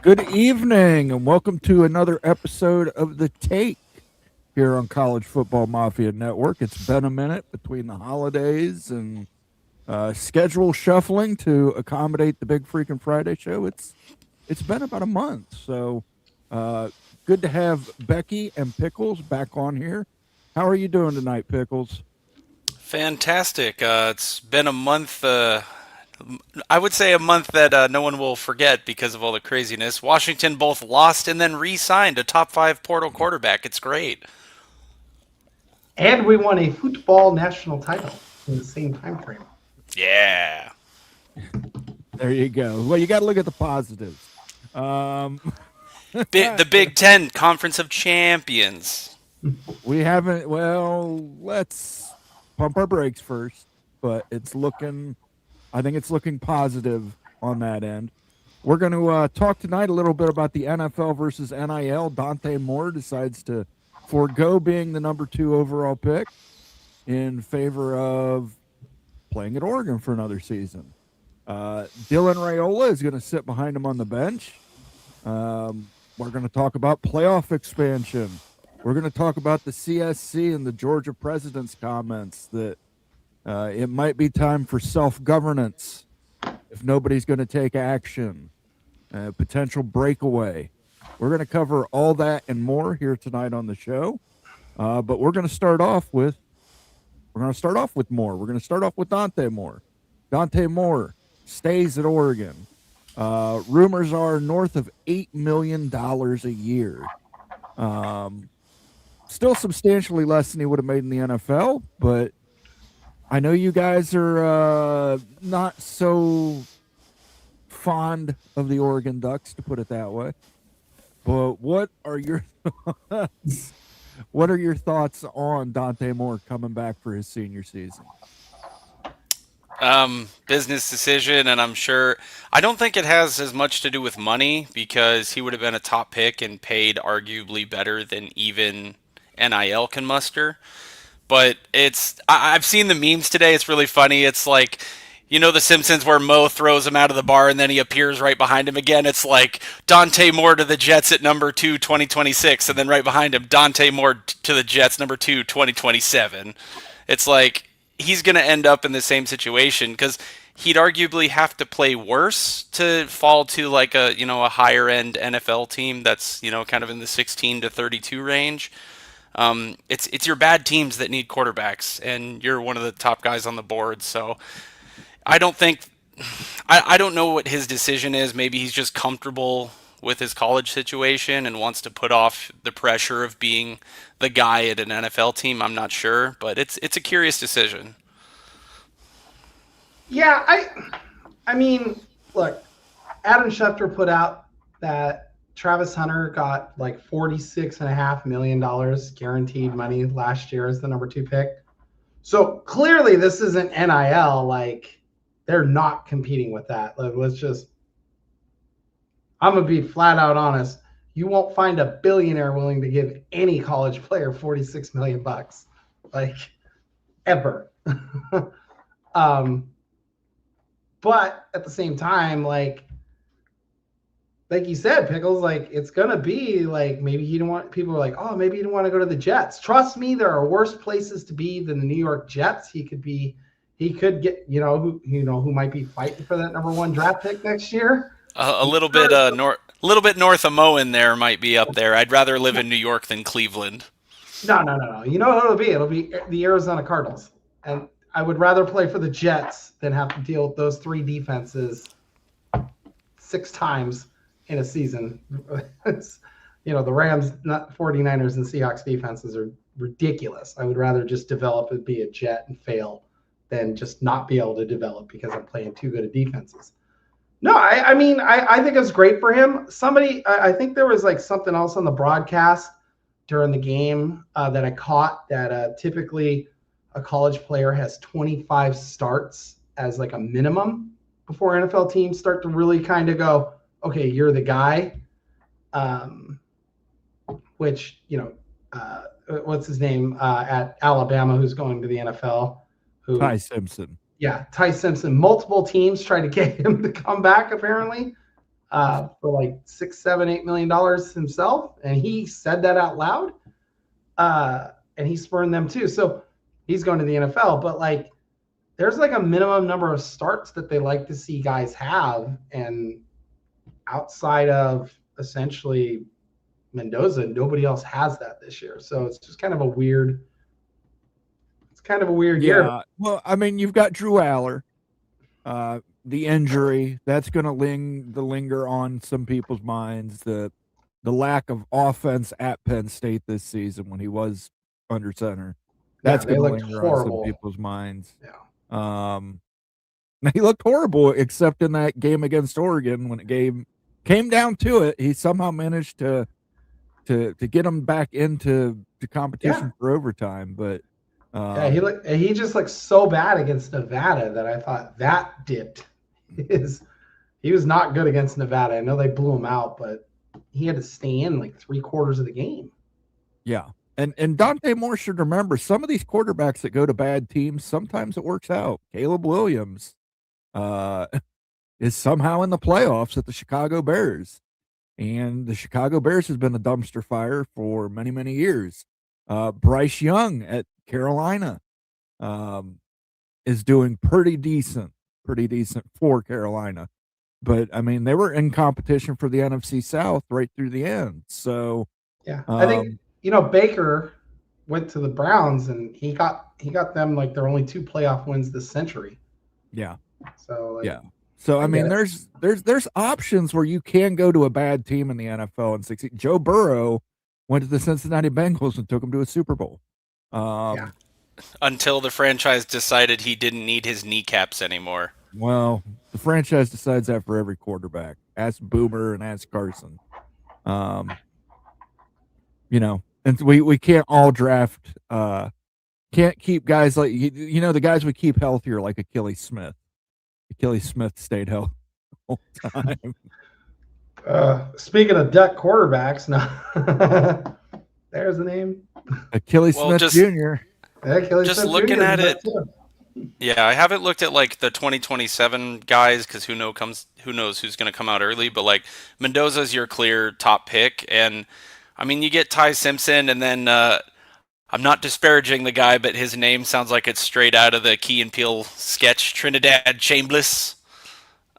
Good evening, and welcome to another episode of The Take here on College Football Mafia Network. It's been a minute between the holidays and schedule shuffling to accommodate the big freaking Friday show. It's been about a month, so uh, good to have Becky and Pickles back on here. How are you doing tonight, Pickles? Fantastic. It's been a month. I would say a month that no one will forget because of all the craziness. Washington both lost and then re-signed a top five portal quarterback. It's great. And we won a football national title in the same time frame. Yeah. There you go. Well, you got to look at the positives. Um, The Big Ten Conference of Champions. we haven't. Well, let's pump our brakes first, but it's looking. I think it's looking positive on that end. We're going to talk tonight a little bit about the NFL versus NIL. Dante Moore decides to forego being the number 2 overall pick in favor of playing at Oregon for another season. Dylan Raiola is going to sit behind him on the bench. We're going to talk about playoff expansion. We're going to talk about the CSC and the Georgia president's comments that it might be time for self-governance if nobody's going to take action. Potential breakaway. We're going to cover all that and more here tonight on the show. But we're going to start off with Moore. We're going to start off with Dante Moore. Dante Moore stays at Oregon. Rumors are north of $8 million a year. Still substantially less than he would have made in the NFL, but I know you guys are not so fond of the Oregon Ducks, to put it that way. But what are your thoughts? What are your thoughts on Dante Moore coming back for his senior season? Business decision, and I'm sure I don't think it has as much to do with money because he would have been a top pick and paid arguably better than even NIL can muster. But I've seen the memes today. It's really funny. It's like, The Simpsons where Moe throws him out of the bar and then he appears right behind him again. It's like Dante Moore to the Jets at number 2, 2026, and then right behind him, Dante Moore to the Jets, number 2, 2027. It's like he's going to end up in the same situation because he'd arguably have to play worse to fall to like a higher end NFL team that's kind of in the 16 to 32 range. It's your bad teams that need quarterbacks, and you're one of the top guys on the board. So I don't think I don't know what his decision is. Maybe he's just comfortable with his college situation and wants to put off the pressure of being the guy at an NFL team. I'm not sure, but it's a curious decision. Yeah, I mean, look, Adam Schefter put out that Travis Hunter got like $46.5 million guaranteed money last year as the number 2 pick. So clearly this isn't NIL. Like, they're not competing with that. Like, I'm going to be flat out honest. You won't find a billionaire willing to give any college player $46 million, like, ever. But at the same time, like you said, Pickles, like, it's going to be like, maybe he didn't want, people are like, oh, maybe he didn't want to go to the Jets. Trust me, there are worse places to be than the New York Jets. He could get, who might be fighting for that number 1 draft pick next year. A little bit north of Moe in there might be up there. I'd rather live in New York than Cleveland. No. You know what it'll be? It'll be the Arizona Cardinals. And I would rather play for the Jets than have to deal with those 3 defenses 6 times in a season. It's, the Rams, 49ers, and Seahawks defenses are ridiculous. I would rather just develop and be a Jet and fail than just not be able to develop because I'm playing too good at defenses. No, I mean, I think it's great for him. I think there was like something else on the broadcast during the game that I caught that typically a college player has 25 starts as like a minimum before NFL teams start to really kind of go, okay, you're the guy. Which, what's his name at Alabama who's going to the NFL? Ty Simpson. Yeah, Ty Simpson. Multiple teams try to get him to come back, apparently. for like $6, $7, $8 million himself, and he said that out loud. And he spurned them too. So he's going to the NFL, but like there's like a minimum number of starts that they like to see guys have, and outside of essentially Mendoza, nobody else has that this year. So it's just kind of a weird. It's kind of a weird year. Well, I mean, you've got Drew Aller. The injury that's going to linger on some people's minds. The lack of offense at Penn State this season when he was under center, that's going to linger on some people's minds. Yeah. He looked horrible, except in that game against Oregon when it came down to it. He somehow managed to get him back into the competition for overtime, but. He just looked so bad against Nevada that I thought that dipped he was not good against Nevada. I know they blew him out, but he had to stay in like 3/4 of the game. Yeah. And Dante Moore should remember some of these quarterbacks that go to bad teams, sometimes it works out. Caleb Williams is somehow in the playoffs at the Chicago Bears. And the Chicago Bears has been a dumpster fire for many, many years. Bryce Young at Carolina is doing pretty decent for Carolina. But, I mean, they were in competition for the NFC South right through the end. So, yeah, I think, Baker went to the Browns and he got them like their only 2 playoff wins this century. Yeah. So, yeah. So, I mean, there's options where you can go to a bad team in the NFL and succeed. Joe Burrow went to the Cincinnati Bengals and took them to a Super Bowl. Until the franchise decided he didn't need his kneecaps anymore. Well, the franchise decides that for every quarterback. Ask Boomer and ask Carson. And we can't all draft. Can't keep guys like the guys we keep healthier like Achilles Smith. Achilles Smith stayed healthy the whole time. Speaking of duck quarterbacks, no, there's the name. Achilles Smith Jr. Just looking at it. Yeah, I haven't looked at like the 2027 guys because who knows who's going to come out early. But like Mendoza's your clear top pick, and I mean you get Ty Simpson, and then I'm not disparaging the guy, but his name sounds like it's straight out of the Key and Peele sketch, Trinidad Chambliss.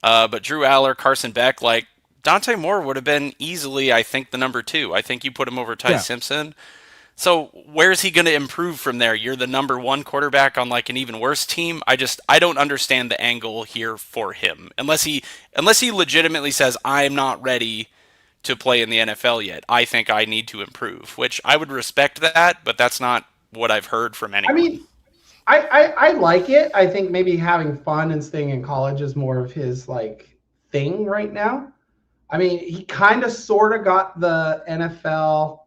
But Drew Aller, Carson Beck, like Dante Moore would have been easily, I think, the number 2. I think you put him over Ty Simpson. So where is he going to improve from there? You're the number 1 quarterback on like an even worse team. I don't understand the angle here for him unless he legitimately says I'm not ready to play in the NFL yet. I think I need to improve, which I would respect that, but that's not what I've heard from anyone. I mean, I like it. I think maybe having fun and staying in college is more of his like thing right now. I mean, he kind of sort of got the NFL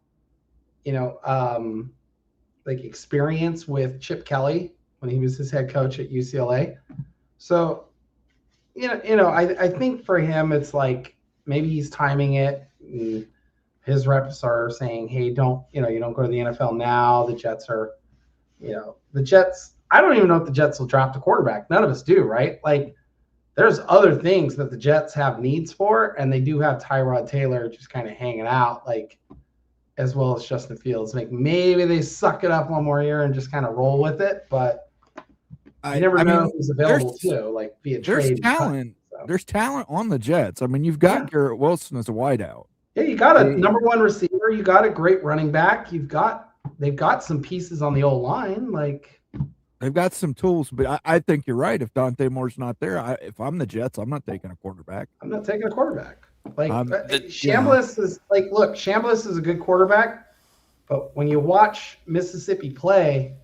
like experience with Chip Kelly when he was his head coach at UCLA. So, I think for him, it's like maybe he's timing it. His reps are saying, hey, you don't go to the NFL now. The Jets are, the Jets. I don't even know if the Jets will draft a quarterback. None of us do, right? Like there's other things that the Jets have needs for, and they do have Tyrod Taylor just kind of hanging out, like, as well as Justin Fields. Like maybe they suck it up one more year and just kind of roll with it, but you never know who's available too, like via trade. There's talent. There's talent on the Jets. I mean, you've got Garrett Wilson as a wideout. Yeah, you got a number 1 receiver. You got a great running back. They've got some pieces on the old line. Like they've got some tools, but I think you're right. If Dante Moore's not there, if I'm the Jets, I'm not taking a quarterback. I'm not taking a quarterback. Like Chambliss is like, look, Chambliss is a good quarterback, but when you watch Mississippi play,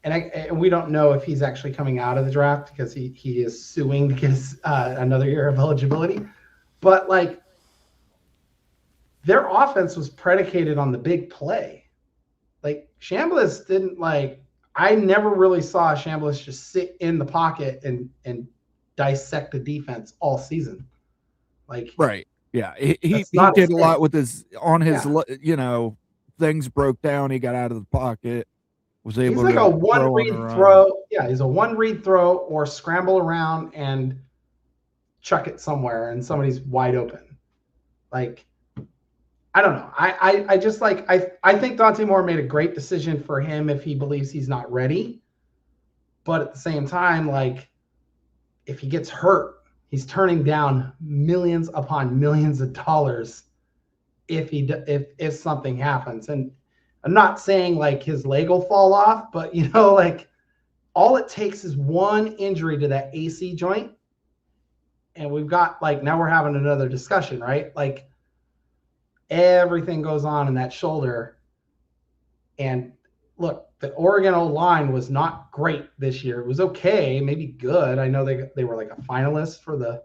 and we don't know if he's actually coming out of the draft because he is suing to get another year of eligibility, but like their offense was predicated on the big play. Like Chambliss didn't I never really saw Chambliss just sit in the pocket and dissect the defense all season. Like right. Yeah. He did a lot with his things broke down. He got out of the pocket, was able he's like a one read throw. Yeah. He's a one read throw or scramble around and chuck it somewhere and somebody's wide open. Like, I don't know. I just like, I think Dante Moore made a great decision for him if he believes he's not ready. But at the same time, like, if he gets hurt, he's turning down millions upon millions of dollars if something happens. And I'm not saying like his leg will fall off, but you know, like all it takes is one injury to that AC joint. And we've got like, now we're having another discussion, right? Like everything goes on in that shoulder. And look, the Oregon O-line was not great this year. It was okay, maybe good. I know they were like a finalist for the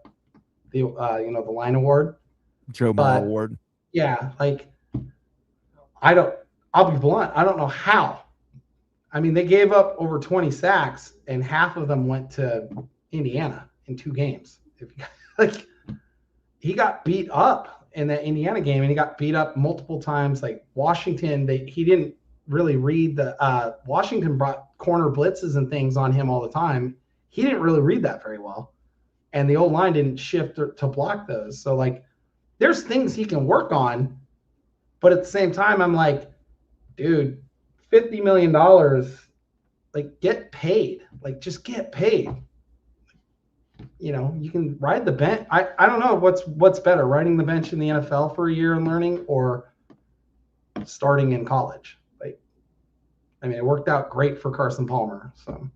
line award. Joe Moore Award. Yeah, like I'll be blunt, I don't know how. I mean, they gave up over 20 sacks and half of them went to Indiana in 2 games. Like he got beat up in that Indiana game and he got beat up multiple times. Like Washington, he didn't really read the Washington brought corner blitzes and things on him all the time. He didn't really read that very well. And the old line didn't shift to block those. So like there's things he can work on, but at the same time, I'm like, dude, $50 million, like get paid, like just get paid. You know, you can ride the bench. I don't know what's better, riding the bench in the NFL for a year and learning or starting in college. Like, I mean, it worked out great for Carson Palmer. So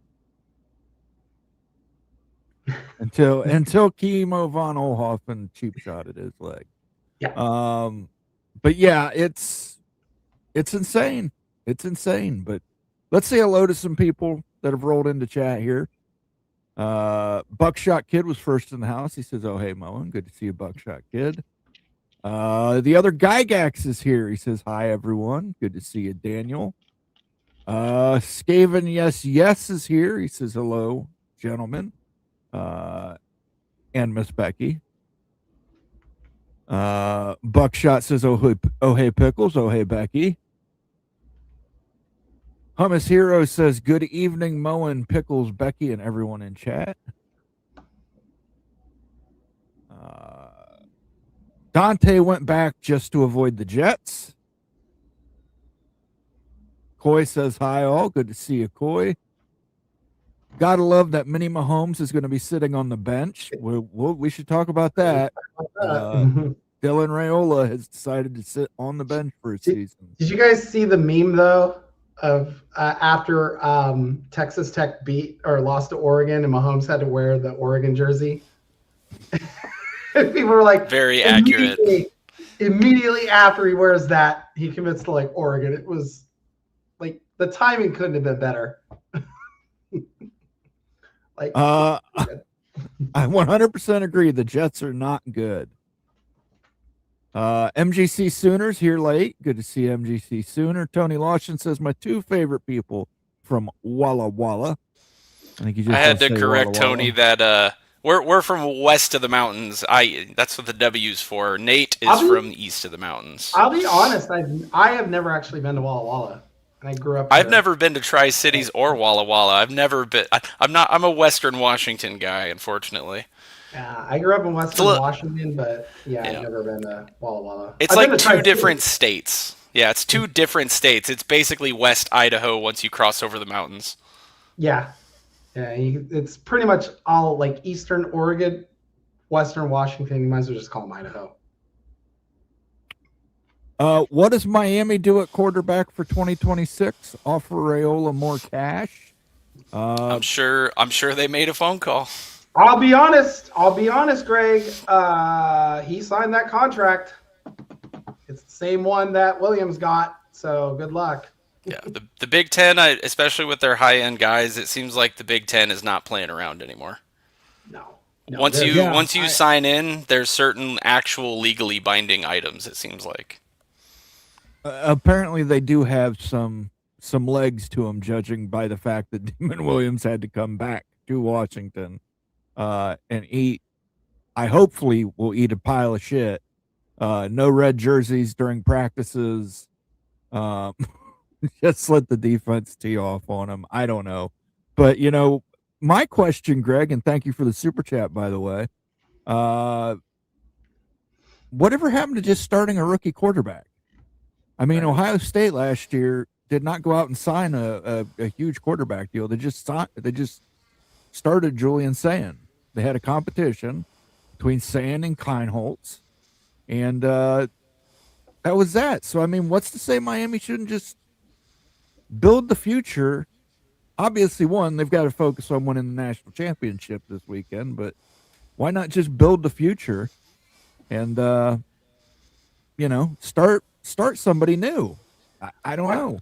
until Kimo von Oelhoffen cheap shotted his leg. Yeah. But yeah, it's insane. It's insane. But let's say hello to some people that have rolled into chat here. Buckshot Kid was first in the house. He says, "Oh hey Moen, good to see you, Buckshot Kid." The other Gygax is here. He says, "Hi everyone, good to see you, Daniel." Skaven yes is here. He says, "Hello, gentlemen." And Miss Becky. Buckshot says, oh hey Pickles, oh hey Becky. Hummus Hero says, good evening, Moen, Pickles, Becky, and everyone in chat. Dante went back just to avoid the Jets. Coy says, hi all, good to see you, Coy. Gotta love that Minnie Mahomes is going to be sitting on the bench. We should talk about that. Dylan Raiola has decided to sit on the bench for a season. Did you guys see the meme though of after Texas Tech beat or lost to Oregon and Mahomes had to wear the Oregon jersey? People were like, very accurate. Immediately after he wears that, he commits to like Oregon. It was like the timing couldn't have been better. Like, I 100% agree. The Jets are not good. MGC Sooners here late. Good to see MGC Sooner. Tony Lawson says my 2 favorite people from Walla Walla. I think I had to correct Walla Tony Walla. That we're from west of the mountains. That's what the W's for. Nate is from east of the mountains. I'll be honest. I have never actually been to Walla Walla. And I grew up there. I've never been to Tri-Cities or Walla Walla. I've never been. I'm a Western Washington guy, unfortunately. Yeah, I grew up in Western Washington, but I've never been to Walla Walla. It's like 2 different states. Yeah, it's 2 different states. It's basically West Idaho once you cross over the mountains. Yeah. It's pretty much all like Eastern Oregon, Western Washington. You might as well just call them Idaho. What does Miami do at quarterback for 2026? Offer Raiola more cash? I'm sure they made a phone call. I'll be honest, Greg. He signed that contract. It's the same one that Williams got. So good luck. Yeah, the Big Ten, especially with their high end guys, it seems like the Big Ten is not playing around anymore. No. Once you sign in, there's certain actual legally binding items. It seems like. Apparently, they do have some legs to them, judging by the fact that Damon Williams had to come back to Washington and eat. I hopefully will eat a pile of shit. No red jerseys during practices. Just let the defense tee off on him. I don't know. But, my question, Greg, and thank you for the super chat, by the way. Whatever happened to just starting a rookie quarterback? I mean, Right. Ohio State last year did not go out and sign a huge quarterback deal. They just started Julian Sayin. They had a competition between Sayin and Kleinholtz, and that was that. So I mean, what's to say Miami shouldn't just build the future? Obviously, one, they've got to focus on winning the national championship this weekend, but why not just build the future and start somebody new? I don't know.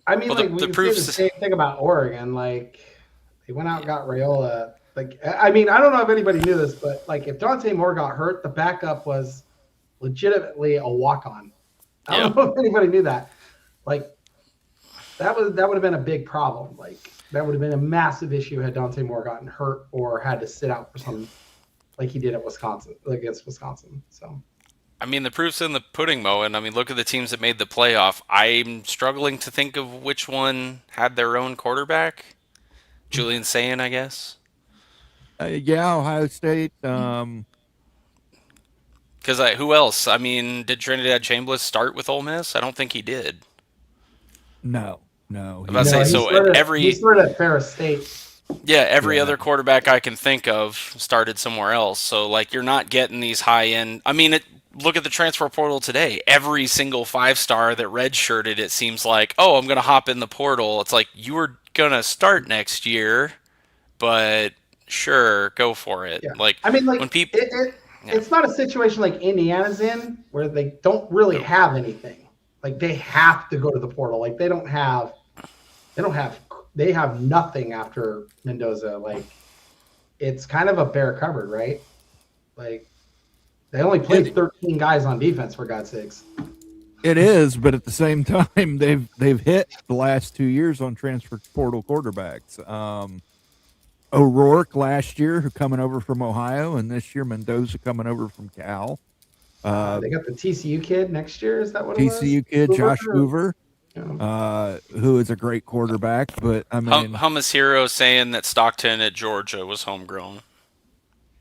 I mean, Well, like the we can say the proof's same thing about Oregon. Like they went out and got Raiola. Like I mean, I don't know if anybody knew this, but like if Dante Moore got hurt, the backup was legitimately a walk-on. I don't know if anybody knew that. Like that would have been a big problem. Like that would have been a massive issue had Dante Moore gotten hurt or had to sit out for some, like he did at Wisconsin against Wisconsin. So. I mean, the proof's in the pudding, Mo. And I mean, look at the teams that made the playoff. I'm struggling to think of which one had their own quarterback. Julian Sayin, I guess. Yeah, Ohio State. Because who else? I mean, did Trinidad Chambliss start with Ole Miss? I don't think he did. No. I was about to say, so he started at Ferris State. Yeah, every other quarterback I can think of started somewhere else. So, like, you're not getting these high-end... I mean, look at the transfer portal today. Every single five-star that redshirted, it seems like, oh, I'm going to hop in the portal. It's like, you were going to start next year, but sure, go for it. Yeah. Like, I mean, like, when people... it's not a situation like Indiana's in where they don't really have anything. Like, they have to go to the portal. Like, they have nothing after Mendoza. Like, it's kind of a bare cupboard, right? Like, they only played 13 guys on defense, for God's sakes. It is, but at the same time, they've hit the last 2 years on transfer portal quarterbacks. O'Rourke last year, who coming over from Ohio, and this year Mendoza coming over from Cal. They got the TCU kid next year. Is that what it was? TCU kid, Josh Hoover. Yeah. Who is a great quarterback, but I mean, Hummus Hero saying that Stockton at Georgia was homegrown.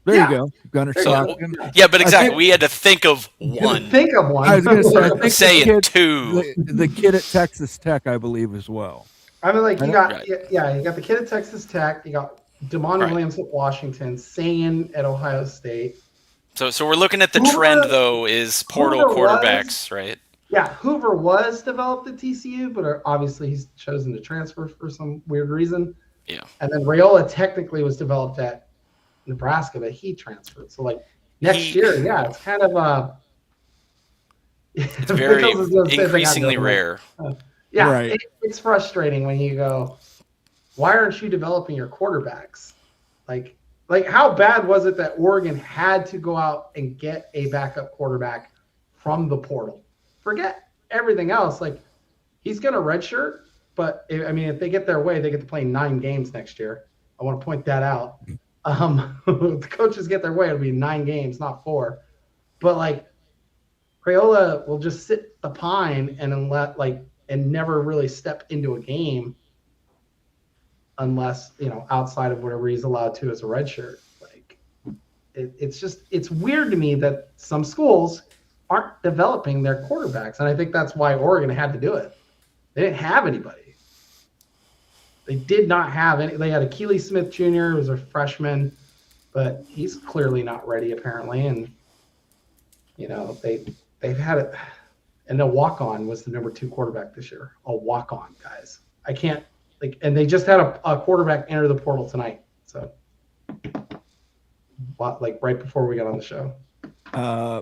There you go, Gunnar Stockton. Yeah, but exactly, we had to think of one. Think of one. I was going to say, I think say two. The kid at Texas Tech, I believe, as well. I mean, like you got you got the kid at Texas Tech. You got Damon Williams at Washington, Sayin at Ohio State. So we're looking at the trend though is portal quarterbacks, right? Yeah, Hoover was developed at TCU, but obviously he's chosen to transfer for some weird reason. Yeah. And then Raiola technically was developed at Nebraska, but he transferred. So like next year, it's kind of it's very increasingly rare. It's frustrating when you go, why aren't you developing your quarterbacks? Like how bad was it that Oregon had to go out and get a backup quarterback from the portal? Forget everything else. Like he's going to redshirt, but if they get their way, they get to play 9 games next year. I want to point that out. The coaches get their way, it'll be 9 games, not 4. But like Crayola will just sit the pine and never really step into a game unless outside of whatever he's allowed to as a redshirt. Like it's weird to me that some schools aren't developing their quarterbacks, and I think that's why Oregon had to do it. They didn't have anybody. They did not have any. They had Akili Smith Jr., who was a freshman, but he's clearly not ready apparently. And they've had it. And the walk-on was the number 2 quarterback this year. A walk-on, guys. I can't and they just had a quarterback enter the portal tonight. So, right before we got on the show.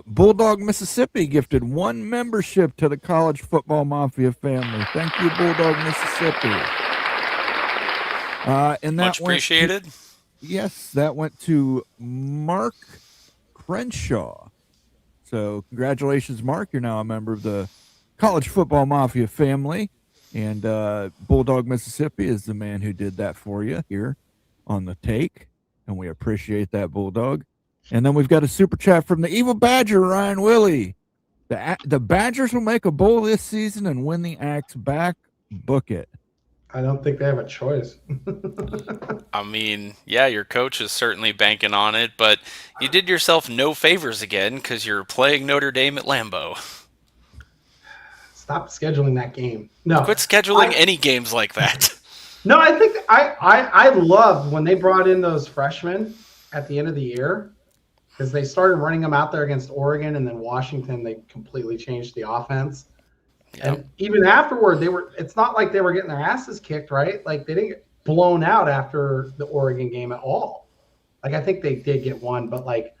Bulldog, Mississippi gifted 1 membership to the College Football Mafia family. Thank you, Bulldog, Mississippi. And that much appreciated. Yes, that went to Mark Crenshaw. So congratulations, Mark. You're now a member of the College Football Mafia family. And Bulldog, Mississippi is the man who did that for you here on the take. And we appreciate that, Bulldog. And then we've got a super chat from the Evil Badger, Ryan Willie. The Badgers will make a bowl this season and win the Axe back. Book it. I don't think they have a choice. I mean, yeah, your coach is certainly banking on it, but you did yourself no favors again because you're playing Notre Dame at Lambeau. Stop scheduling that game. No, Quit scheduling any games like that. no. I think I loved when they brought in those freshmen at the end of the year because they started running them out there against Oregon and then Washington. They completely changed the offense. Yep. And even afterward, it's not like they were getting their asses kicked, right? Like they didn't get blown out after the Oregon game at all. Like I think they did get one, but like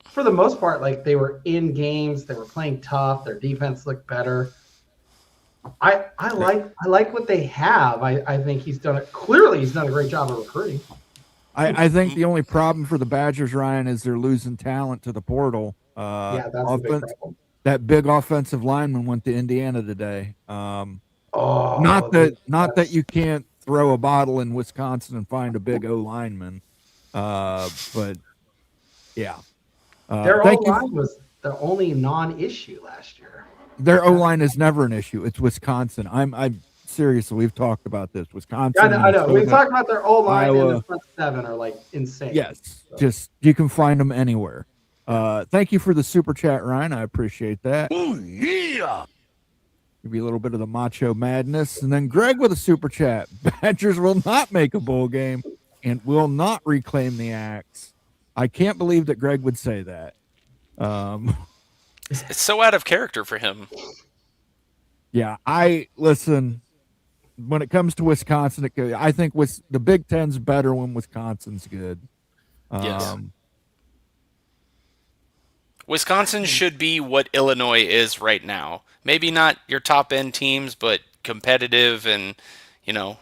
for the most part, like they were in games, they were playing tough, their defense looked better. I like what they have. I think he's done it. Clearly, he's done a great job of recruiting. I think the only problem for the Badgers, Ryan, is they're losing talent to the portal. Yeah, that's a big problem. That big offensive lineman went to Indiana today. Not Oh, that you can't throw a bottle in Wisconsin and find a big O lineman, but yeah, their O line was the only non-issue last year. Their O line is never an issue. It's Wisconsin. I'm seriously. We've talked about this. Wisconsin. Yeah, I know. We talked about their O line and the front seven are like insane. Yes, so. Just you can find them anywhere. Thank you for the super chat, Ryan. I appreciate that. Oh yeah. Maybe a little bit of the macho madness, and then Greg with a super chat. Badgers will not make a bowl game and will not reclaim the axe. I can't believe that Greg would say that. It's so out of character for him. Yeah, listen. When it comes to Wisconsin, I think the Big Ten's better when Wisconsin's good. Yes. Wisconsin should be what Illinois is right now. Maybe not your top end teams, but competitive and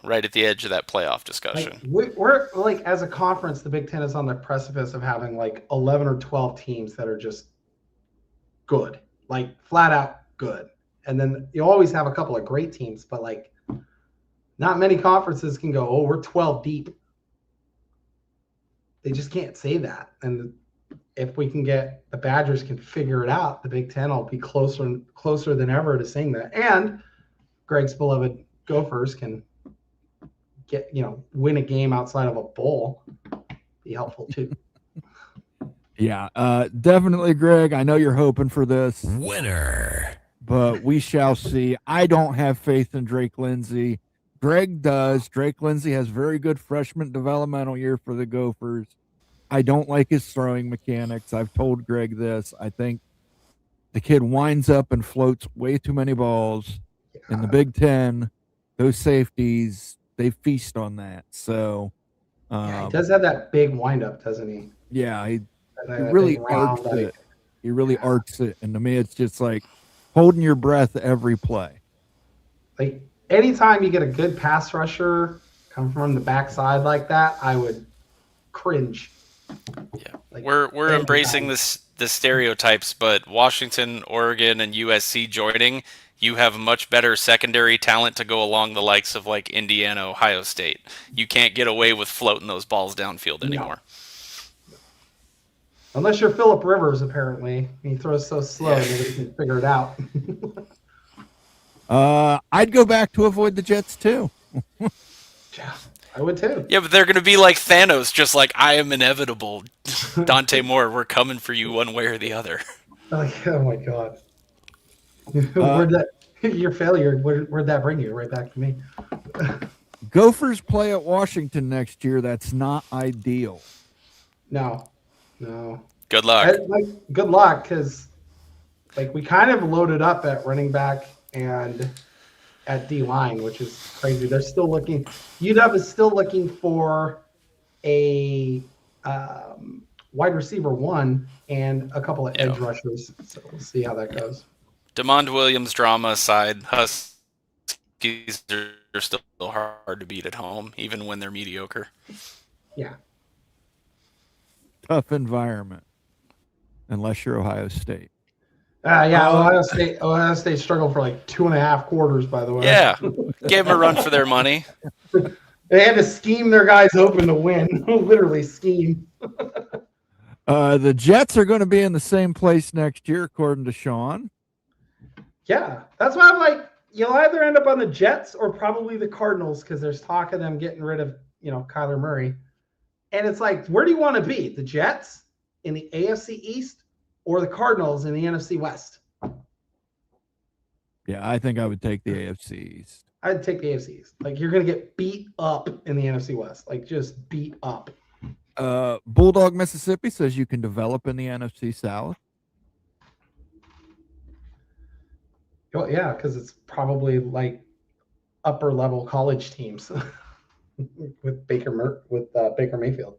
right at the edge of that playoff discussion. Like, we're like as a conference, the Big Ten is on the precipice of having like 11 or 12 teams that are just good, like flat out good. And then you always have a couple of great teams, but like not many conferences can go, oh, we're 12 deep. They just can't say that. And if we can get the Badgers can figure it out, the Big Ten will be closer than ever to saying that. And Greg's beloved Gophers can get, win a game outside of a bowl. Be helpful too. Yeah, definitely, Greg. I know you're hoping for this winner, but we shall see. I don't have faith in Drake Lindsay. Greg does. Drake Lindsay has very good freshman developmental year for the Gophers. I don't like his throwing mechanics. I've told Greg this. I think the kid winds up and floats way too many balls. In the Big Ten, those safeties, they feast on that. So he does have that big windup, doesn't he? Yeah, he really arcs it. He really arcs it. And to me, it's just like holding your breath every play. Like anytime you get a good pass rusher come from the backside like that, I would cringe. Yeah, like, we're embracing the stereotypes, but Washington, Oregon, and USC joining, you have much better secondary talent to go along the likes of like Indiana, Ohio State. You can't get away with floating those balls downfield anymore. No. Unless you're Phillip Rivers, apparently. He throws so slow that he can figure it out. I'd go back to avoid the Jets too. Yeah. I would too. Yeah, but they're going to be like Thanos, just like, I am inevitable. Dante Moore, we're coming for you one way or the other. Oh my God. Your failure, where'd that bring you? Right back to me. Gophers play at Washington next year. That's not ideal. No. Good luck. Good luck, because we kind of loaded up at running back and at D-line, which is crazy. They're still looking. UW is still looking for a wide receiver one and a couple of edge rushers. So we'll see how that goes. DeMond Williams drama aside, Huskies are still hard to beat at home, even when they're mediocre. Yeah. Tough environment, unless you're Ohio State. Ohio State struggled for like 2.5 quarters, by the way. Yeah, gave them a run for their money. They had to scheme their guys open to win. Literally scheme. The Jets are going to be in the same place next year, according to Sean. Yeah, that's why I'm like, you'll either end up on the Jets or probably the Cardinals because there's talk of them getting rid of, Kyler Murray. And it's like, where do you want to be? The Jets in the AFC East or the Cardinals in the NFC West? Yeah, I think I would take the AFC East. I'd take the AFC East. Like, you're going to get beat up in the NFC West. Like, just beat up. Bulldog Mississippi says you can develop in the NFC South. Well, yeah, because it's probably like upper level college teams with Baker Mayfield.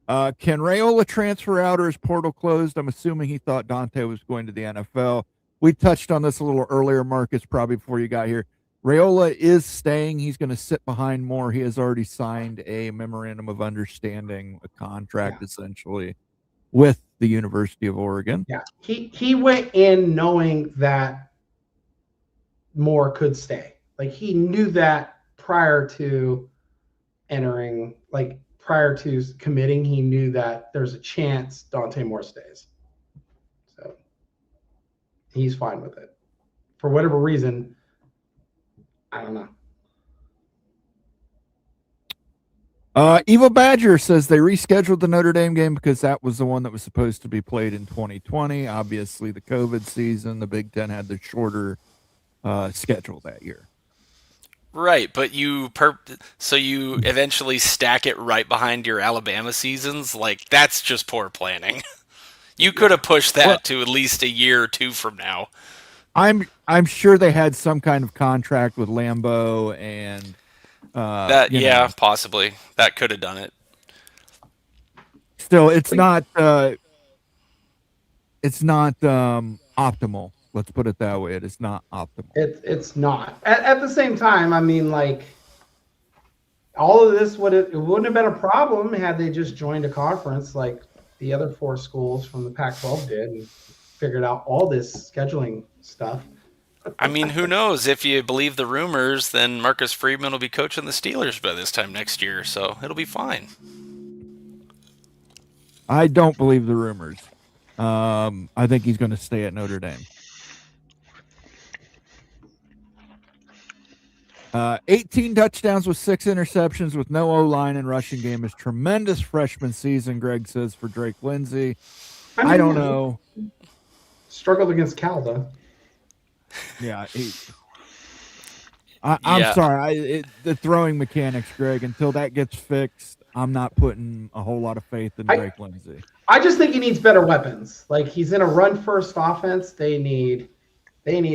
Can Raiola transfer out or is portal closed? I'm assuming he thought Dante was going to the NFL. We touched on this a little earlier, Marcus, probably before you got here. Raiola is staying. He's going to sit behind Moore. He has already signed a memorandum of understanding, a contract essentially, with the University of Oregon. Yeah, he went in knowing that Moore could stay. Like, he knew that prior to entering, like prior to committing, he knew that there's a chance Dante Moore stays. So he's fine with it. For whatever reason, I don't know. Eva Badger says they rescheduled the Notre Dame game because that was the one that was supposed to be played in 2020. Obviously, the COVID season, the Big Ten had the shorter schedule that year. Right, but you eventually stack it right behind your Alabama seasons. Like, that's just poor planning. You could have pushed that to at least a year or two from now. I'm sure they had some kind of contract with Lambeau and possibly that could have done it. Still, it's not optimal. Let's put it that way. It is not optimal. It's not. At the same time, I mean, like, all of this wouldn't have been a problem had they just joined a conference like the other 4 schools from the Pac-12 did and figured out all this scheduling stuff. I mean, who knows? If you believe the rumors, then Marcus Freeman will be coaching the Steelers by this time next year, so it'll be fine. I don't believe the rumors. I think he's going to stay at Notre Dame. 18 touchdowns with 6 interceptions with no O-line and rushing game is tremendous freshman season, Greg says, for Drake Lindsay. I don't know. Struggled against Cal, though. Yeah. I'm sorry. The throwing mechanics, Greg, until that gets fixed, I'm not putting a whole lot of faith in Drake Lindsay. I just think he needs better weapons. Like, he's in a run-first offense. They need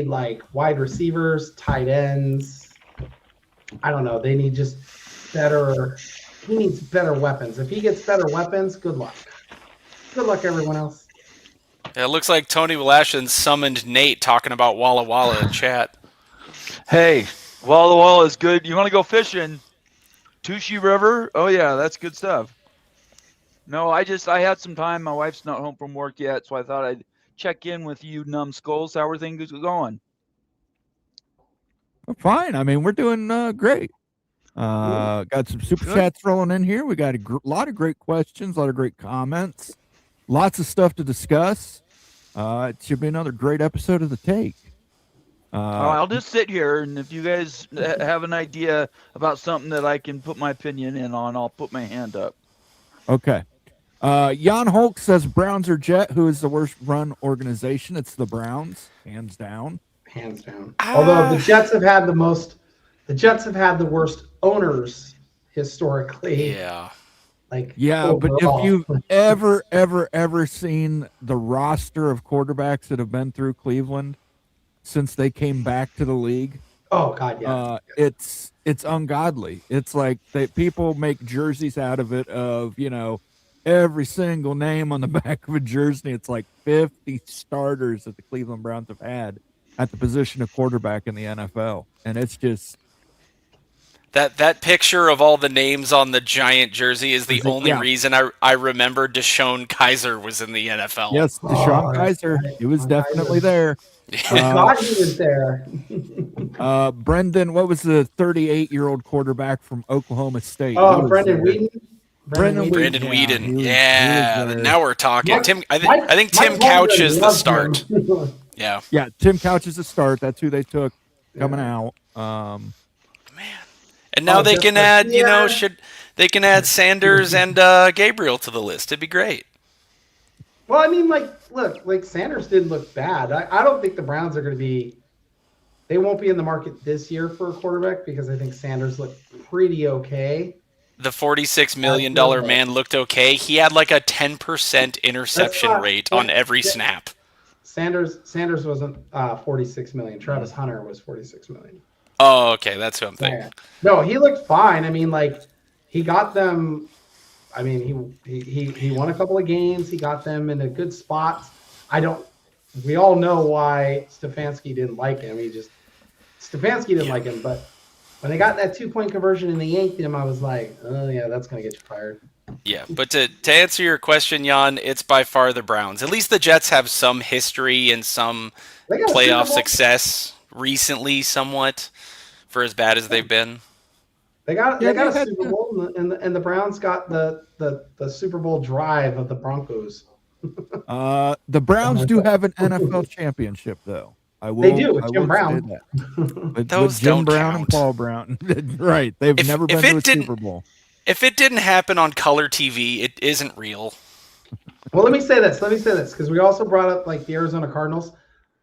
like wide receivers, tight ends. I don't know. They need just better. He needs better weapons. If he gets better weapons, good luck. Good luck, everyone else. Yeah, it looks like Tony Lashin summoned Nate talking about Walla Walla in chat. Hey, Walla Walla is good. You want to go fishing? Tushy River? Oh, yeah, that's good stuff. No, I had some time. My wife's not home from work yet, so I thought I'd check in with you numbskulls. How are things going? Fine. I mean, we're doing great. Got some super chats rolling in here. We got a lot of great questions, a lot of great comments, lots of stuff to discuss. It should be another great episode of The Take. I'll just sit here, and if you guys have an idea about something that I can put my opinion in on, I'll put my hand up. Okay. Jan Hulk says Browns or Jet. Who is the worst run organization? It's the Browns, hands down. Hands down. Although the Jets have had the worst owners historically. Yeah. Like, yeah, overall. But if you've ever seen the roster of quarterbacks that have been through Cleveland since they came back to the league, oh god, yeah, it's ungodly. It's like people make jerseys out of it of every single name on the back of a jersey. It's like 50 starters that the Cleveland Browns have had at the position of quarterback in the NFL, and it's just that picture of all the names on the giant jersey is the only reason I remember Deshaun Kaiser was in the NFL. Yes, Deshaun Kaiser, he was definitely there. God, he was there. Brendan, what was the 38-year-old quarterback from Oklahoma State? Oh, Brendan Whedon. Brandon Whedon. Yeah, now we're talking. Mike, I think Tim Couch is the start. Yeah, Tim Couch is a start. That's who they took coming Yeah. out. And now they just can like, add, yeah. they can add Sanders and Gabriel to the list. It'd be great. Well, I mean, look, Sanders didn't look bad. I don't think the Browns are going to be. They won't be in the market this year for a quarterback because I think Sanders looked pretty okay. The $46 million That's man looked okay. He had like a 10% interception not- rate on every snap. Sanders wasn't 46 million. Travis Hunter was 46 million. Oh, okay, that's who I'm thinking. Yeah. No, he looked fine. I mean, he got them. I mean, he won a couple of games. He got them into good spots. We all know why Stefanski didn't like him. Stefanski didn't like him, but when they got that 2-point conversion and they yanked him, I was like, oh yeah, that's gonna get you fired. Yeah, but to answer your question, Jan, it's by far the Browns. At least the Jets have some history and some They got a playoff Super Bowl. success recently, somewhat, for as bad as they've been. They got Yeah, a they had Super Bowl, and the Browns got the Super Bowl drive of the Broncos. The Browns do have an NFL championship, though. They do, with Jim will Brown. say that. With Those Jim don't Brown count. and Paul Brown. Right. They've If- never if been to it a didn't- Super Bowl. If it didn't happen on color TV, it isn't real. Well, let me say this because we also brought up the Arizona Cardinals.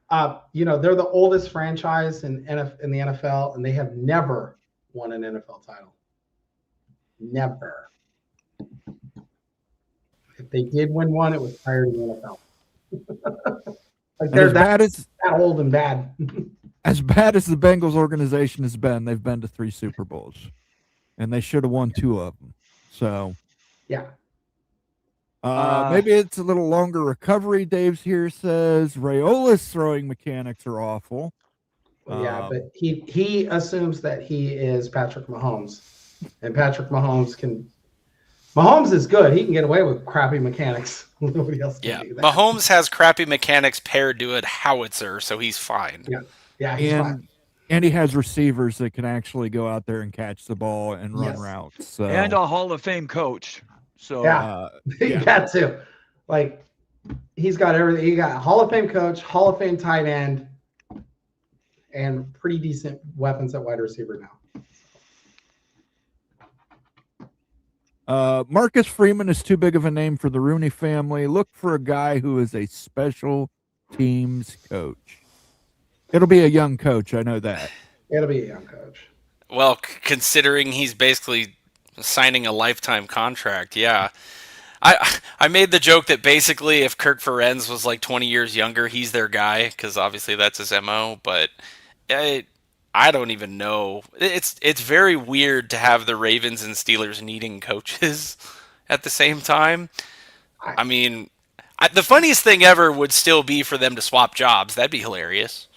They're the oldest franchise in the NFL, and they have never won an NFL title. Never. If they did win one, it was prior to the NFL. And They're as bad as that old and bad. as bad as the Bengals organization has been, they've been to 3 Super Bowls, and they should have won 2 of them. So Yeah. maybe it's a little longer recovery. Dave's here says Rayola's throwing mechanics are awful. Yeah, but he assumes that he is Patrick Mahomes, and Patrick Mahomes is good. He can get away with crappy mechanics. Nobody else can Yeah, do that. Mahomes has crappy mechanics paired to a howitzer, so he's fine. Yeah, he's fine. And he has receivers that can actually go out there and catch the ball and run Yes. routes. So, And a Hall of Fame coach. So Yeah. He yeah. got to. He's got everything. He got Hall of Fame coach, Hall of Fame tight end, and pretty decent weapons at wide receiver now. Marcus Freeman is too big of a name for the Rooney family. Look for a guy who is a special teams coach. It'll be a young coach. I know that. It'll be a young coach. Well, considering he's basically signing a lifetime contract, yeah. I made the joke that basically if Kirk Ferenz was 20 years younger, he's their guy, because obviously that's his MO, but I don't even know. It's very weird to have the Ravens and Steelers needing coaches at the same time. I mean, the funniest thing ever would still be for them to swap jobs. That'd be hilarious.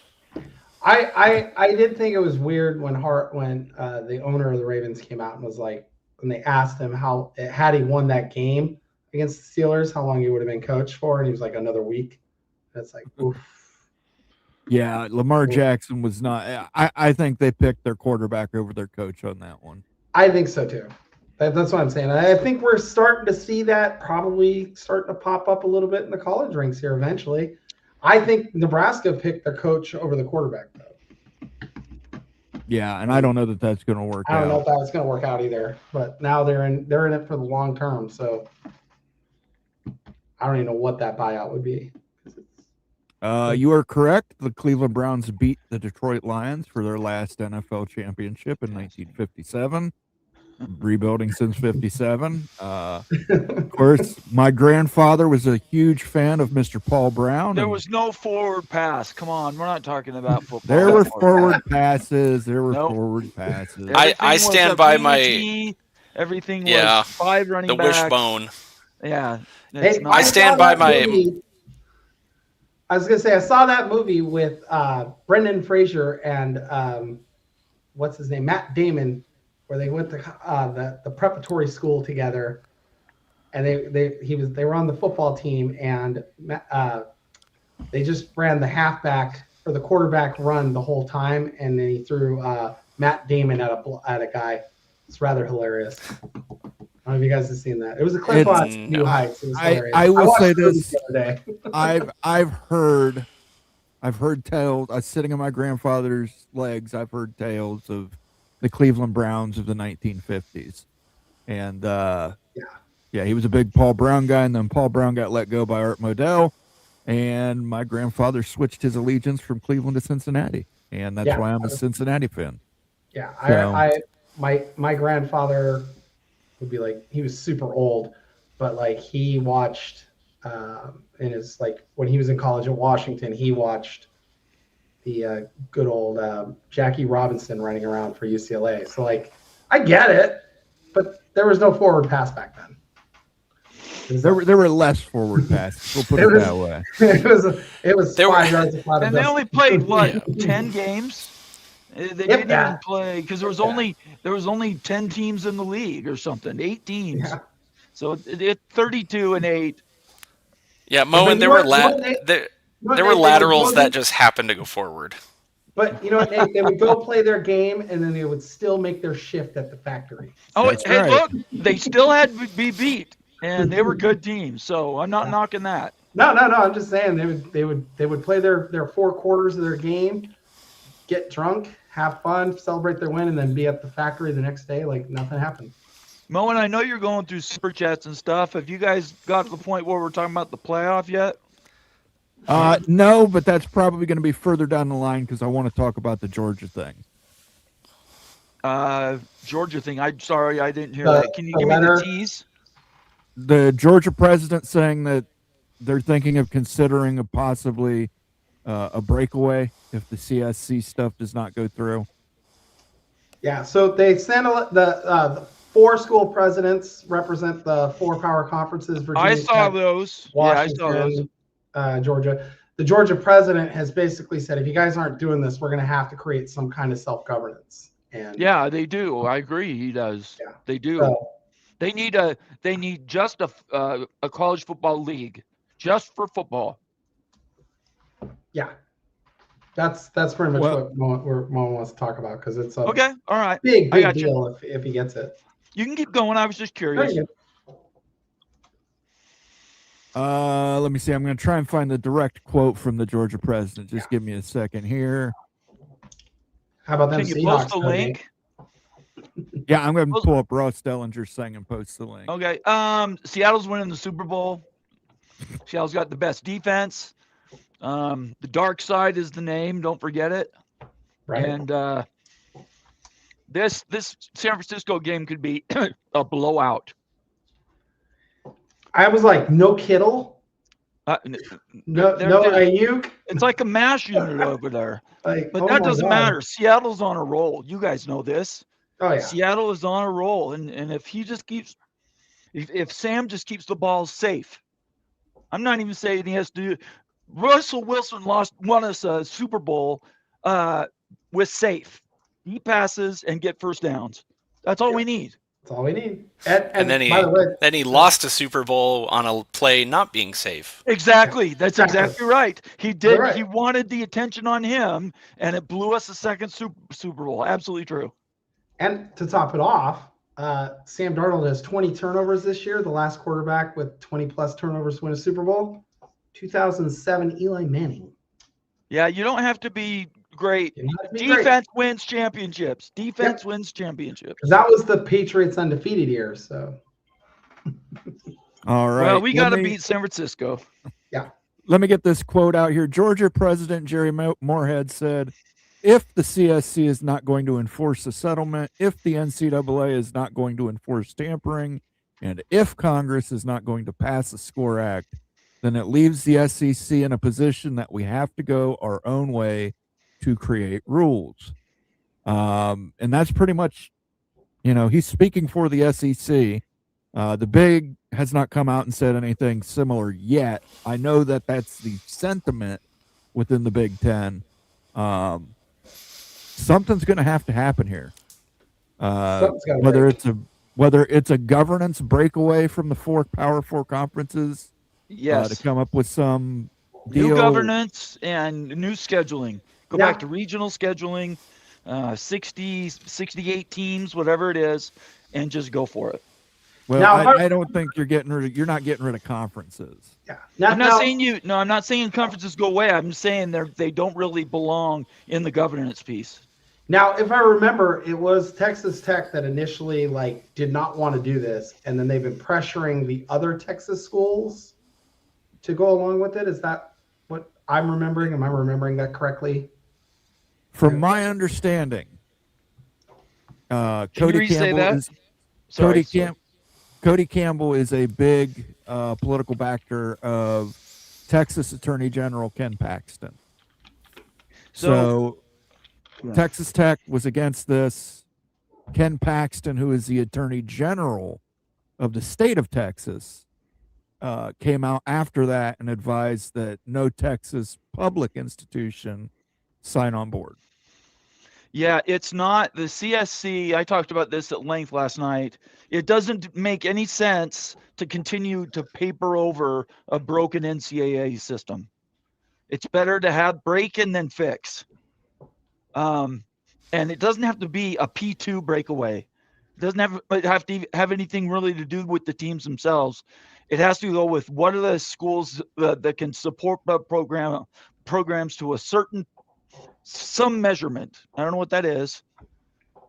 I did think it was weird when the owner of the Ravens came out and was when they asked him how had he won that game against the Steelers, how long he would have been coach for, and he was another week. That's oof. Yeah, Lamar Jackson was not. I think they picked their quarterback over their coach on that one. I think so too. That's what I'm saying. I think we're starting to see that probably starting to pop up a little bit in the college ranks here eventually. I think Nebraska picked their coach over the quarterback, though. Yeah, and I don't know that that's going to work out. I don't know if that's going to work out either. But now they're in it for the long term. So I don't even know what that buyout would be. You are correct. The Cleveland Browns beat the Detroit Lions for their last NFL championship in 1957. Rebuilding since 57. Of course, my grandfather was a huge fan of Mr. Paul Brown. there was no forward pass. Come on, we're not talking about football. There were forward passes. Nope. Forward passes. I Everything was stand a by PG. Everything was Yeah, 5 running The backs. wishbone. Yeah. Hey, It's not- I stand by my- I was going to say, I saw that movie with Brendan Fraser and what's his name? Matt Damon, where they went to the preparatory school together, and they were on the football team, and they just ran the halfback or the quarterback run the whole time, and then he threw Matt Damon at a guy. It's rather hilarious. I don't know if you guys have seen that. It was a clip on New Heights. It was hilarious. I will watched say the movie this. the other day. I've heard I've heard tales. I was sitting on my grandfather's legs. I've heard tales of the Cleveland Browns of the 1950s, and yeah, he was a big Paul Brown guy, and then Paul Brown got let go by Art Modell, and my grandfather switched his allegiance from Cleveland to Cincinnati, and that's why I'm a Cincinnati fan. Yeah, So- my grandfather would be like, he was super old, but like he watched in his, like when he was in college at Washington, he watched the good old Jackie Robinson running around for UCLA. So like I get it, but there was no forward pass back then. There were less forward passes. We'll put it that way. It was There 5 were- yards of flat. And they only played what 10 games. They didn't even that. play because there was only 10 teams in the league or something, 8 teams. Yeah. So it 32-8. Yeah, Mo, But and you there were know what, Nate? there But were Nate, they laterals would that go- just happened to go forward. But you know what, Nate? They would go play their game, and then they would still make their shift at the factory. Oh, That's hey, right. look, they still had to be beat, and they were good teams. So I'm not knocking that. No. I'm just saying they would play their 4 quarters of their game, get drunk, have fun, celebrate their win, and then be at the factory the next day like nothing happened. Mo, and I know you're going through super chats and stuff. Have you guys got to the point where we're talking about the playoff yet? No, but that's probably going to be further down the line because I want to talk about the Georgia thing. Georgia thing. I'm sorry, I didn't hear The- that. Can you the give me letter- the tease? The Georgia president saying that they're thinking of considering possibly a breakaway if the CSC stuff does not go through. Yeah, so they sent the 4 school presidents represent the 4 power conferences. Virginia I saw Tech, those. Yeah, I saw those. Washington, Georgia. The Georgia president has basically said, if you guys aren't doing this, we're going to have to create some kind of self-governance. And Yeah, they do. I agree. He does. Yeah. They do. so, They need just a college football league, just for football. yeah, that's pretty much Well- what Mo wants to talk about because it's a Okay, all right. big I got you. deal if he gets it. You can keep going. I was just Very curious. good. Let me see. I'm going to try and find the direct quote from the Georgia president. Just give me a second here. How about them Can you Seahawks? post a link? Yeah, I'm going to Well- pull up Ross Dellinger's thing and post the link. Okay. Seattle's winning the Super Bowl. Seattle's got the best defense. The dark side is the name. Don't forget it. Right. And this San Francisco game could be a blowout. I was like, no Kittle, no They're- Ayuk. It's like a mash unit over there. Like, But oh that my doesn't God. matter. Seattle's on a roll. You guys know this. Oh yeah. Seattle is on a roll. And if he just keeps if Sam just keeps the ball safe, I'm not even saying he has to do Russell Wilson won us a Super Bowl with safe. He passes and get first downs. That's all we need. That's all we need. And then by the way, he lost a Super Bowl on a play not being safe. Exactly. That's exactly right. He did. You're right. He wanted the attention on him, and it blew us a second Super Bowl. Absolutely true. and to top it off, Sam Darnold has 20 turnovers this year. The last quarterback with 20 plus turnovers to win a Super Bowl, 2007 Eli Manning. Yeah, you don't have to be great. You don't have to be great. Defense wins championships. Defense wins championships. 'Cause that was the Patriots' undefeated year. So All right. Well, we got to Let me- beat San Francisco. Let me get this quote out here. Georgia President Jerry Moorhead said, if the CSC is not going to enforce the settlement, if the NCAA is not going to enforce tampering, and if Congress is not going to pass the SCORE Act, then it leaves the SEC in a position that we have to go our own way to create rules. And that's pretty much, he's speaking for the SEC. The Big has not come out and said anything similar yet. I know that that's the sentiment within the Big Ten. Something's going to have to happen here. something's got to Whether it's a governance breakaway from the Power Four conferences, Yes. to come up with some deal. New governance and new scheduling. Go Yeah. back to regional scheduling, 68 teams, whatever it is, and just go for it. Well, Now, if I- I don't think you're not getting rid of conferences. yeah. Now, I'm not saying conferences go away. I'm saying they don't really belong in the governance piece. Now, if I remember, it was Texas Tech that initially did not want to do this, and then they've been pressuring the other Texas schools to go along with it. Is that what I'm remembering? Am I remembering that correctly? From my understanding, Can you Cody re-say Campbell that? is Sorry. Cody Campbell is a big political backer of Texas Attorney General Ken Paxton. So Yeah. Texas Tech was against this. Ken Paxton, who is the Attorney General of the state of Texas, came out after that and advised that no Texas public institution sign on board. Yeah, it's not the CSC. I talked about this at length last night. It doesn't make any sense to continue to paper over a broken NCAA system. It's better to have break and then fix. And it doesn't have to be a P2 breakaway. It doesn't have to have anything really to do with the teams themselves. It has to go with what are the schools that can support the programs to a some measurement. I don't know what that is,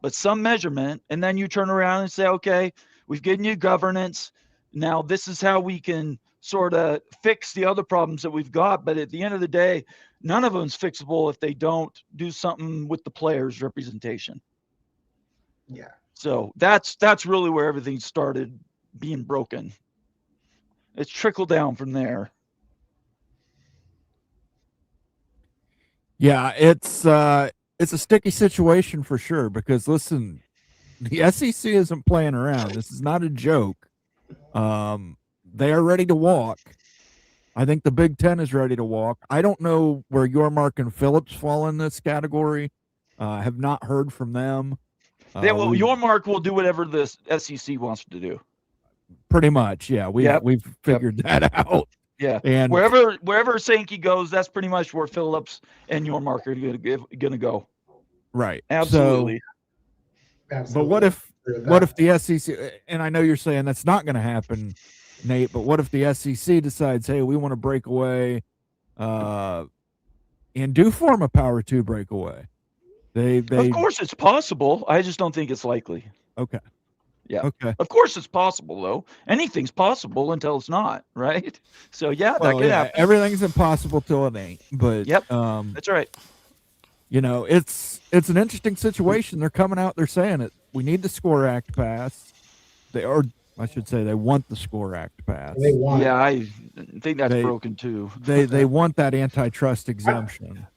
but some measurement. And then you turn around and say, okay, we've given you governance. Now this is how we can sort of fix the other problems that we've got. But at the end of the day, none of them's fixable if they don't do something with the players' representation. Yeah. So that's really where everything started being broken. It's trickled down from there. Yeah, it's a sticky situation for sure because listen, the SEC isn't playing around. This is not a joke. They are ready to walk. I think the Big Ten is ready to walk. I don't know where Yormark and Phillips fall in this category. Have not heard from them. Yormark will do whatever the SEC wants to do. Pretty much, yeah. We've figured that out. Yeah, and wherever Sankey goes, that's pretty much where Phillips and Yormark are going to go. Right, absolutely. But what if the SEC? And I know you're saying that's not going to happen, Nate. But what if the SEC decides, hey, we want to break away, and do form a Power 2 breakaway? Of course it's possible. I just don't think it's likely. Okay. Yeah. Okay. Of course it's possible, though. Anything's possible until it's not, right? So yeah, that could happen. Everything's impossible till it ain't. But yep, that's right. It's an interesting situation. They're coming out. They're saying it. We need the SCORE Act passed. They want the SCORE Act passed. They want. Yeah, I think that's broken too. They want that antitrust exemption.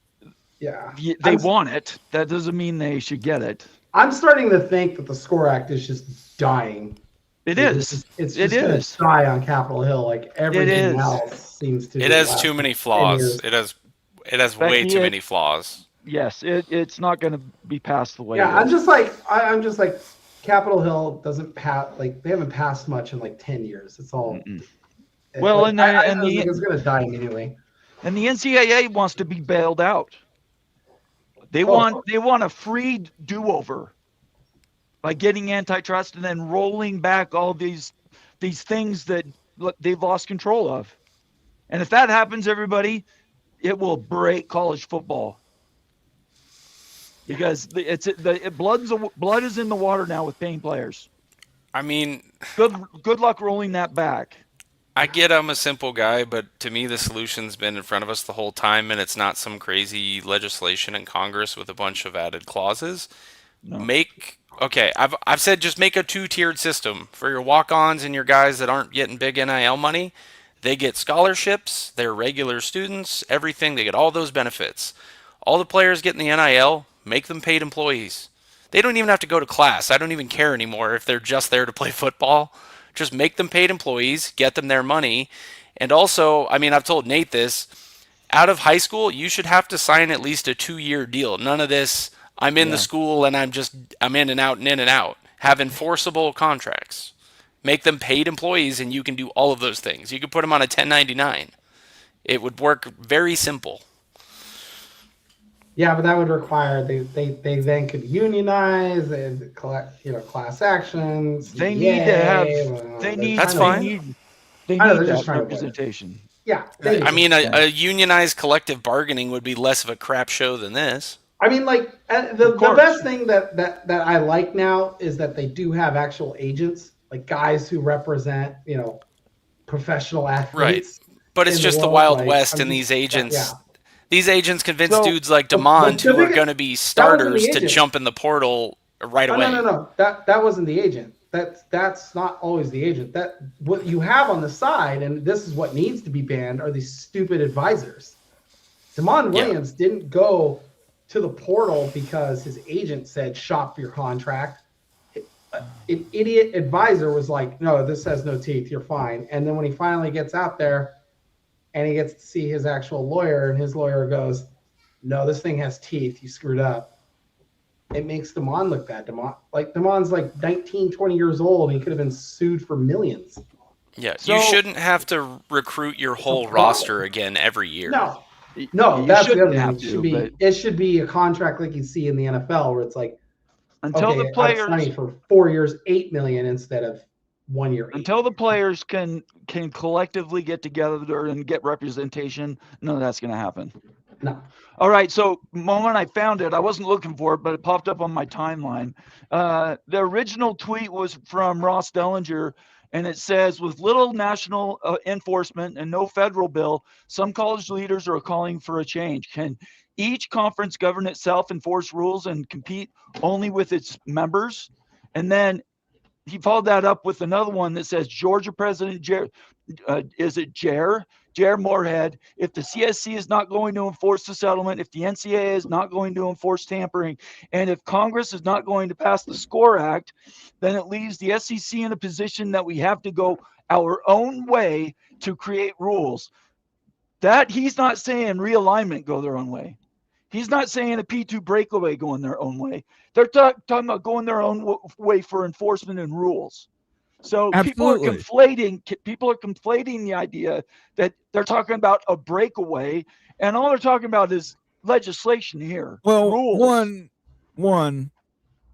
Yeah. They want it. That doesn't mean they should get it. I'm starting to think that the SCORE Act is just dying. It is. It's just going to die on Capitol Hill like everything else seems to. It has too many flaws. It has way too many flaws. Yes, it's not going to be passed the way. Yeah, I'm just like Capitol Hill doesn't pass. Like they haven't passed much in like 10 years. It's all. Well, I think it's going to die immediately. And the NCAA wants to be bailed out. They want a free do-over by getting antitrust and then rolling back all these things that they've lost control of. And if that happens, everybody, it will break college football. Because blood is in the water now with paying players. I mean, good luck rolling that back. I get I'm a simple guy, but to me the solution's been in front of us the whole time, and it's not some crazy legislation in Congress with a bunch of added clauses. No. I've said just make a 2-tiered system for your walk-ons and your guys that aren't getting big NIL money. They get scholarships, they're regular students, everything. They get all those benefits. All the players getting the NIL, make them paid employees. They don't even have to go to class. I don't even care anymore if they're just there to play football. Just make them paid employees, get them their money. And also, I mean, I've told Nate this, out of high school, you should have to sign at least a 2-year deal. None of this, I'm in the school and I'm in and out and in and out. Have enforceable contracts. Make them paid employees and you can do all of those things. You could put them on a 1099. It would work very simple. Yeah, but that would require they then could unionize and collect, class actions, They need to have. CBA. They They're need. That's trying They to fine. need. They I know need they're just that trying to avoid it. representation. Yeah, they I do. mean, Yeah. a unionized collective bargaining would be less of a crap show than this. I mean, like the Of course. best thing that I like now is that they do have actual agents, like guys who represent, professional Right. athletes But it's in the just the world. Wild Like, West, I'm and just, these agents. yeah. These agents convince So- dudes like But DeMond the who are biggest- going to be that wasn't the starters to agent. jump in the portal right Oh, away. no. That wasn't the agent. That's not always the agent. That what you have on the side, and this is what needs to be banned, are these stupid advisors. DeMond Yeah. Williams didn't go to the portal because his agent said shop your contract. An idiot advisor was like, no, this has no teeth, you're fine. And then when he finally gets out there and he gets to see his actual lawyer, and his lawyer goes, no, this thing has teeth, you screwed up. It makes DeMond look bad. DeMond's like 19, 20 years old, and he could have been sued for millions. Yeah, So- you shouldn't have to recruit your whole problem. roster again every year. No, You that's the shouldn't other have thing. to, but It should be a contract like you see in the NFL, where it's like, until okay, the I'll players sign you for 4 years, $8 million instead of 1 year. $8 until the million. players can collectively get together and get representation, none of that's going to happen. No. All right, so moment I found it, I wasn't looking for it, but it popped up on my timeline. The original tweet was from Ross Dellinger, and it says, with little national enforcement and no federal bill, some college leaders are calling for a change. Can each conference govern itself, enforce rules, and compete only with its members? And then he followed that up with another one that says, Georgia President Jair Moorhead, if the CSC is not going to enforce the settlement, if the NCAA is not going to enforce tampering, and if Congress is not going to pass the SCORE Act, then it leaves the SEC in a position that we have to go our own way to create rules. That he's not saying realignment go their own way. He's not saying a P2 breakaway going their own way. They're talking about going their own way for enforcement and rules. So Absolutely. people are conflating the idea that they're talking about a breakaway, and all they're talking about is legislation here. Well, rules. one,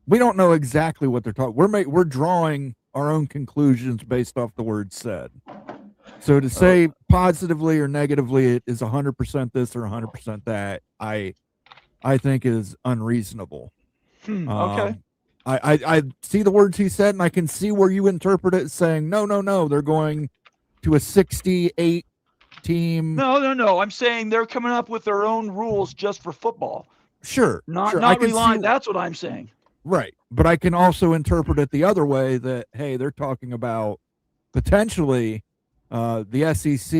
we don't know exactly what they're talking. We're drawing our own conclusions based off the words said. So to say positively or negatively it is 100% this or 100% that, I think is unreasonable. Okay. I see the words he said, and I can see where you interpret it saying, no, they're going to a 68 team. No. I'm saying they're coming up with their own rules just for football. Sure. Not I can relying. see, That's what I'm saying. right. But I can also interpret it the other way that, hey, they're talking about potentially the SEC,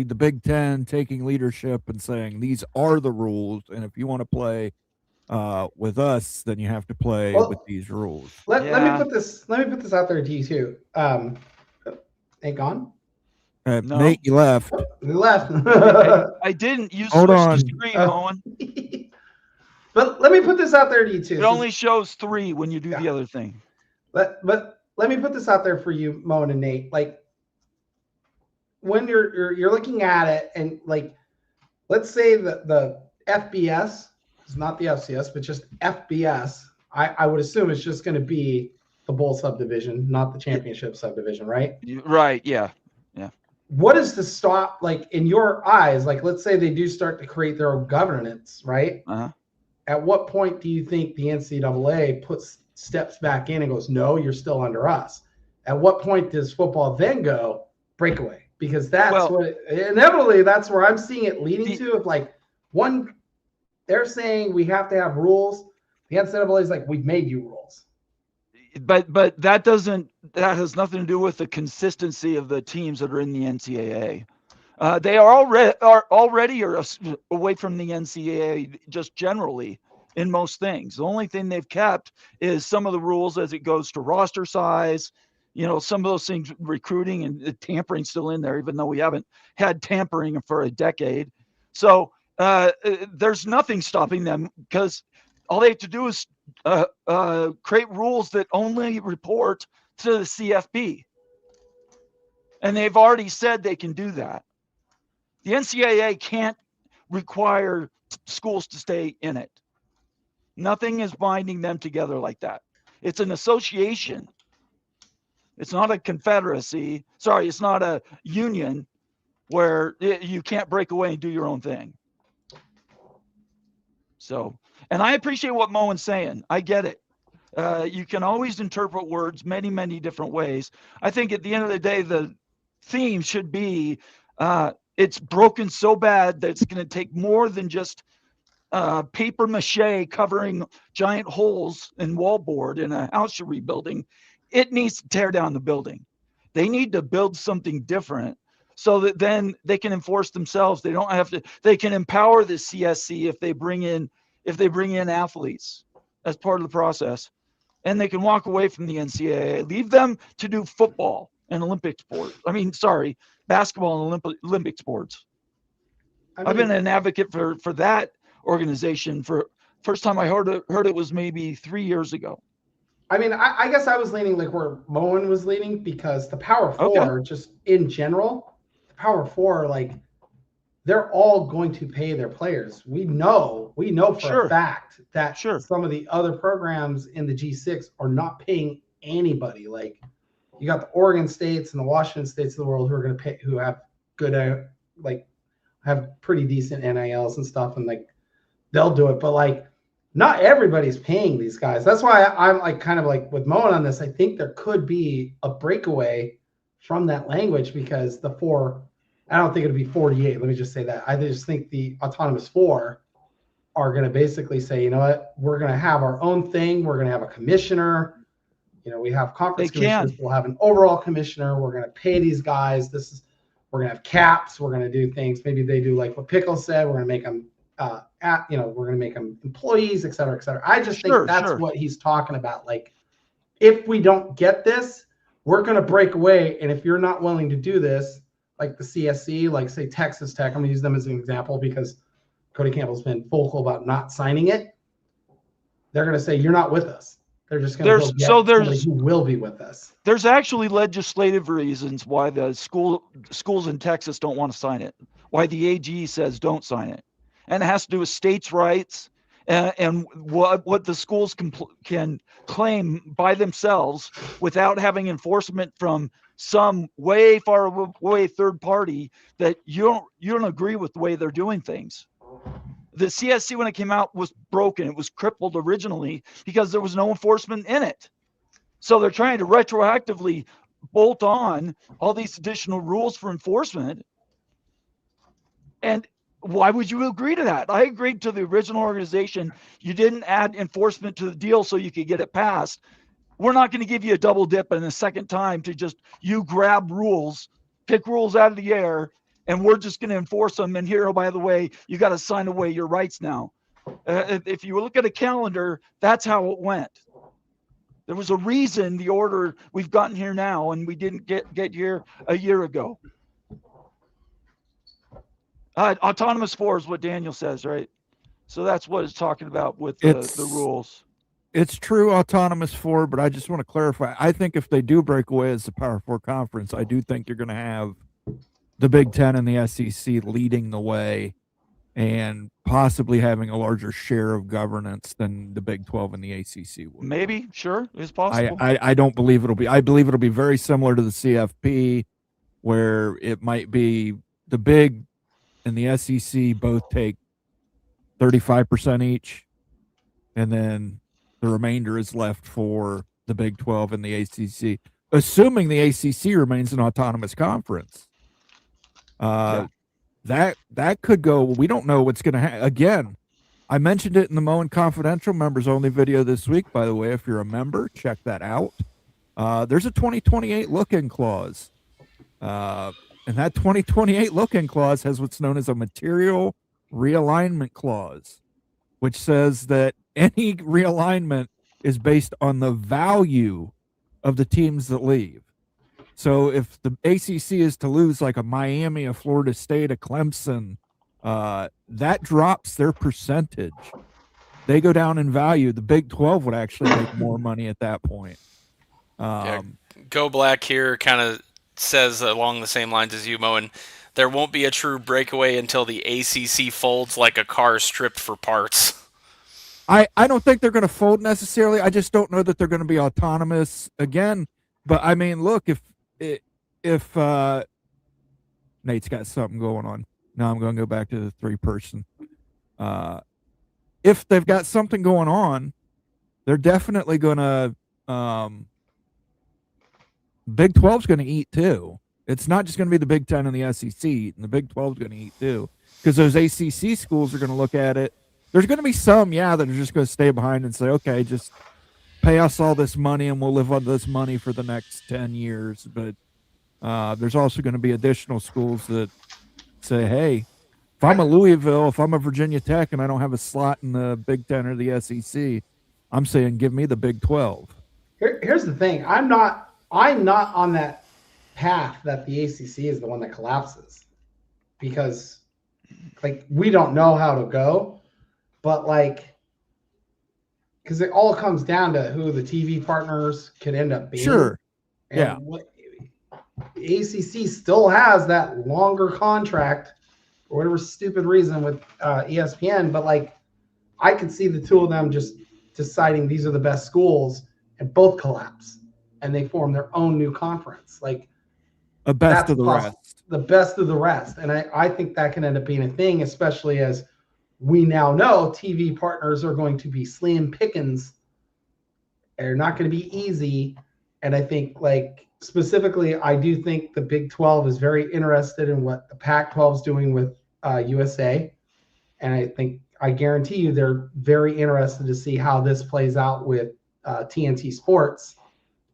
the Big Ten taking leadership and saying these are the rules, and if you want to play with us, then you have to play with these rules. Let me put this out there to you too. Ain't gone? No. Nate, you left. He left. I didn't. You Hold switched on. the screen, Owen. But let me put this out there to you too. It only shows 3 when you do the other thing. But let me put this out there for you, Moen and Nate. Like, when you're looking at it, and like, let's say the FBS is not the FCS, but just FBS. I would assume it's just going to be the bowl subdivision, not the championship subdivision, right? Right. Yeah. What is to stop, like, in your eyes? Like, let's say they do start to create their own governance, right? Uh-huh. At what point do you think the NCAA steps back in and goes, no, you're still under us? At what point does football then go breakaway? Because inevitably that's where I'm seeing it leading to. If like they're saying we have to have rules. The NCAA is like, we've made you rules. But that has nothing to do with the consistency of the teams that are in the NCAA. They are already away from the NCAA just generally in most things. The only thing they've kept is some of the rules as it goes to roster size. Some of those things, recruiting and tampering still in there, even though we haven't had tampering for a decade. So there's nothing stopping them, because all they have to do is create rules that only report to the CFP. And they've already said they can do that. The NCAA can't require schools to stay in it. Nothing is binding them together like that. It's an association. It's not a confederacy. Sorry, it's not a union where you can't break away and do your own thing. So, and I appreciate what Moen's saying. I get it. You can always interpret words many, many different ways. I think at the end of the day, the theme should be it's broken so bad that it's going to take more than just paper mache covering giant holes in wallboard in a house you're rebuilding. It needs to tear down the building. They need to build something different so that then they can enforce themselves. They don't have to. They can empower the CSC if they bring in athletes as part of the process, and they can walk away from the NCAA. Leave them to do football and Olympic sport. Basketball and Olympic sports. I've been an advocate for that organization for first time I heard it was maybe 3 years ago. I mean, I guess I was leaning like where Moen was leaning, because the Power Four, just in general, the Power Four, like, they're all going to pay their players. We know for a fact that some of the other programs in the G6 are not paying anybody. Like, you got the Oregon States and the Washington States of the world who are going to pay, who have good, have pretty decent NILs and stuff, and like they'll do it. But like, not everybody's paying these guys. That's why I'm like kind of like with Moen on this. I think there could be a breakaway from that language, because the four, I don't think it'll be 48. Let me just say that. I just think the autonomous four are going to basically say, you know what, we're going to have our own thing. We're going to have a commissioner. You know, we have conference commissioners. We'll have an overall commissioner. We're going to pay these guys. We're going to have caps. We're going to do things. Maybe they do like what Pickle said. We're going to make them we're going to make them employees, et cetera, et cetera. I just think that's what he's talking about. Like, if we don't get this, we're going to break away. And if you're not willing to do this, like the CSC, like say Texas Tech, I'm going to use them as an example because Cody Campbell's been vocal about not signing it. They're going to say, you're not with us. They're just going to go get somebody who will be with us. There's actually legislative reasons why the schools in Texas don't want to sign it, why the AG says don't sign it. And it has to do with states' rights and what the schools can claim by themselves without having enforcement from some way far away third party that you don't agree with the way they're doing things. The CSC, when it came out, was broken. It was crippled originally because there was no enforcement in it. So they're trying to retroactively bolt on all these additional rules for enforcement. And why would you agree to that? I agreed to the original organization. You didn't add enforcement to the deal so you could get it passed. We're not going to give you a double dip and a second time to just you grab rules, pick rules out of the air, and we're just going to enforce them. And here, oh, by the way, you got to sign away your rights now. If you look at a calendar, that's how it went. There was a reason the order we've gotten here now, and we didn't get here a year ago. Autonomous 4 is what Daniel says, right? So that's what it's talking about with the rules. It's true, autonomous 4, but I just want to clarify. I think if they do break away as the Power 4 conference, I do think you're going to have the Big Ten and the SEC leading the way and possibly having a larger share of governance than the Big 12 and the ACC would. Maybe, sure, it's possible. I don't believe it'll be. I believe it'll be very similar to the CFP, where it might be the Big and the SEC both take 35% each, and then the remainder is left for the Big 12 and the ACC, assuming the ACC remains an autonomous conference. That could go. We don't know what's going to happen. Again, I mentioned it in the Moen Confidential members only video this week. By the way, if you're a member, check that out. There's a 2028 look-in clause. And that 2028 look-in clause has what's known as a material realignment clause, which says that any realignment is based on the value of the teams that leave. So if the ACC is to lose like a Miami, a Florida State, a Clemson, that drops their percentage. They go down in value. The Big 12 would actually make more money at that point. Go Black here kind of says along the same lines as you, Moen, there won't be a true breakaway until the ACC folds like a car stripped for parts. I don't think they're going to fold necessarily. I just don't know that they're going to be autonomous again. But I mean, look, if Nate's got something going on, now I'm going to go back to the 3-person. If they've got something going on, they're definitely going to. Big 12's going to eat too. It's not just going to be the Big 10 and the SEC, and the Big 12's going to eat too, because those ACC schools are going to look at it. There's going to be some, that are just going to stay behind and say, okay, just pay us all this money and we'll live on this money for the next 10 years. But there's also going to be additional schools that say, hey, if I'm a Louisville, if I'm a Virginia Tech and I don't have a slot in the Big 10 or the SEC, I'm saying give me the Big 12. Here's the thing. I'm not on that path that the ACC is the one that collapses, because like we don't know how to go. But like, because it all comes down to who the TV partners could end up being. Sure. And Yeah. The ACC still has that longer contract for whatever stupid reason with ESPN. But like, I could see the two of them just deciding these are the best schools and both collapse and they form their own new conference. Like the best of the rest. The best of the rest. And I think that can end up being a thing, especially as we now know TV partners are going to be slim pickings. They're not going to be easy. And I think, like, specifically, I do think the Big 12 is very interested in what the Pac-12 is doing with USA. And I guarantee you they're very interested to see how this plays out with TNT Sports,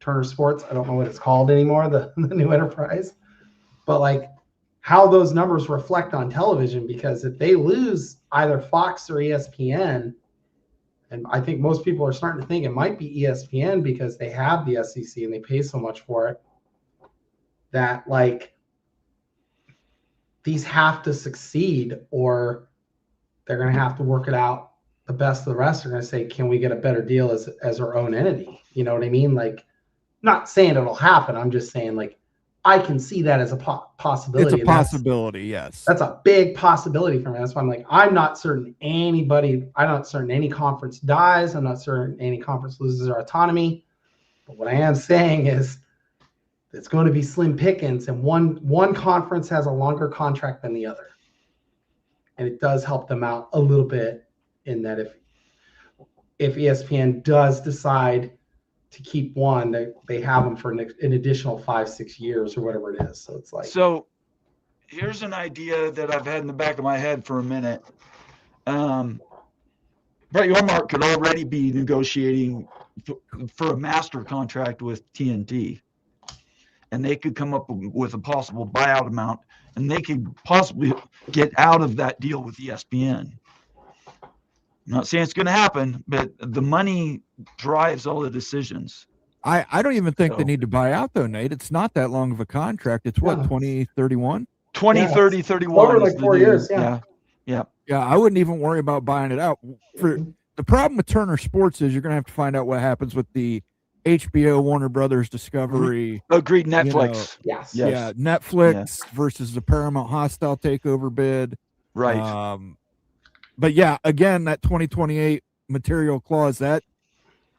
Turner Sports. I don't know what it's called anymore, the new enterprise. But, like, how those numbers reflect on television, because if they lose either Fox or ESPN, and I think most people are starting to think it might be ESPN because they have the SEC and they pay so much for it, that like these have to succeed or they're going to have to work it out. The best of the rest are going to say, can we get a better deal as our own entity? You know what I mean? Like, not saying it'll happen. I'm just saying, like, I can see that as a possibility. It's a possibility, yes. That's a big possibility for me. That's why I'm like, I'm not certain any conference dies. I'm not certain any conference loses their autonomy. But what I am saying is it's going to be slim pickings, and one conference has a longer contract than the other. And it does help them out a little bit in that if ESPN does decide to keep one, they have them for an additional 5-6 years or whatever it is. So it's like, so here's an idea that I've had in the back of my head for a minute. Brett Yormark could already be negotiating for a master contract with TNT, and they could come up with a possible buyout amount, and they could possibly get out of that deal with ESPN. I'm not saying it's going to happen, but the money drives all the decisions. I don't even think they need to buy out, though, Nate. It's not that long of a contract. It's what, 2031? 2030, 31. Over like 4 years, Yeah. Yeah, I wouldn't even worry about buying it out. The problem with Turner Sports is you're going to have to find out what happens with the HBO, Warner Brothers, Discovery. Agreed, Netflix. Yes. Yeah, Netflix versus the Paramount hostile takeover bid. Right. But yeah, again, that 2028 material clause, that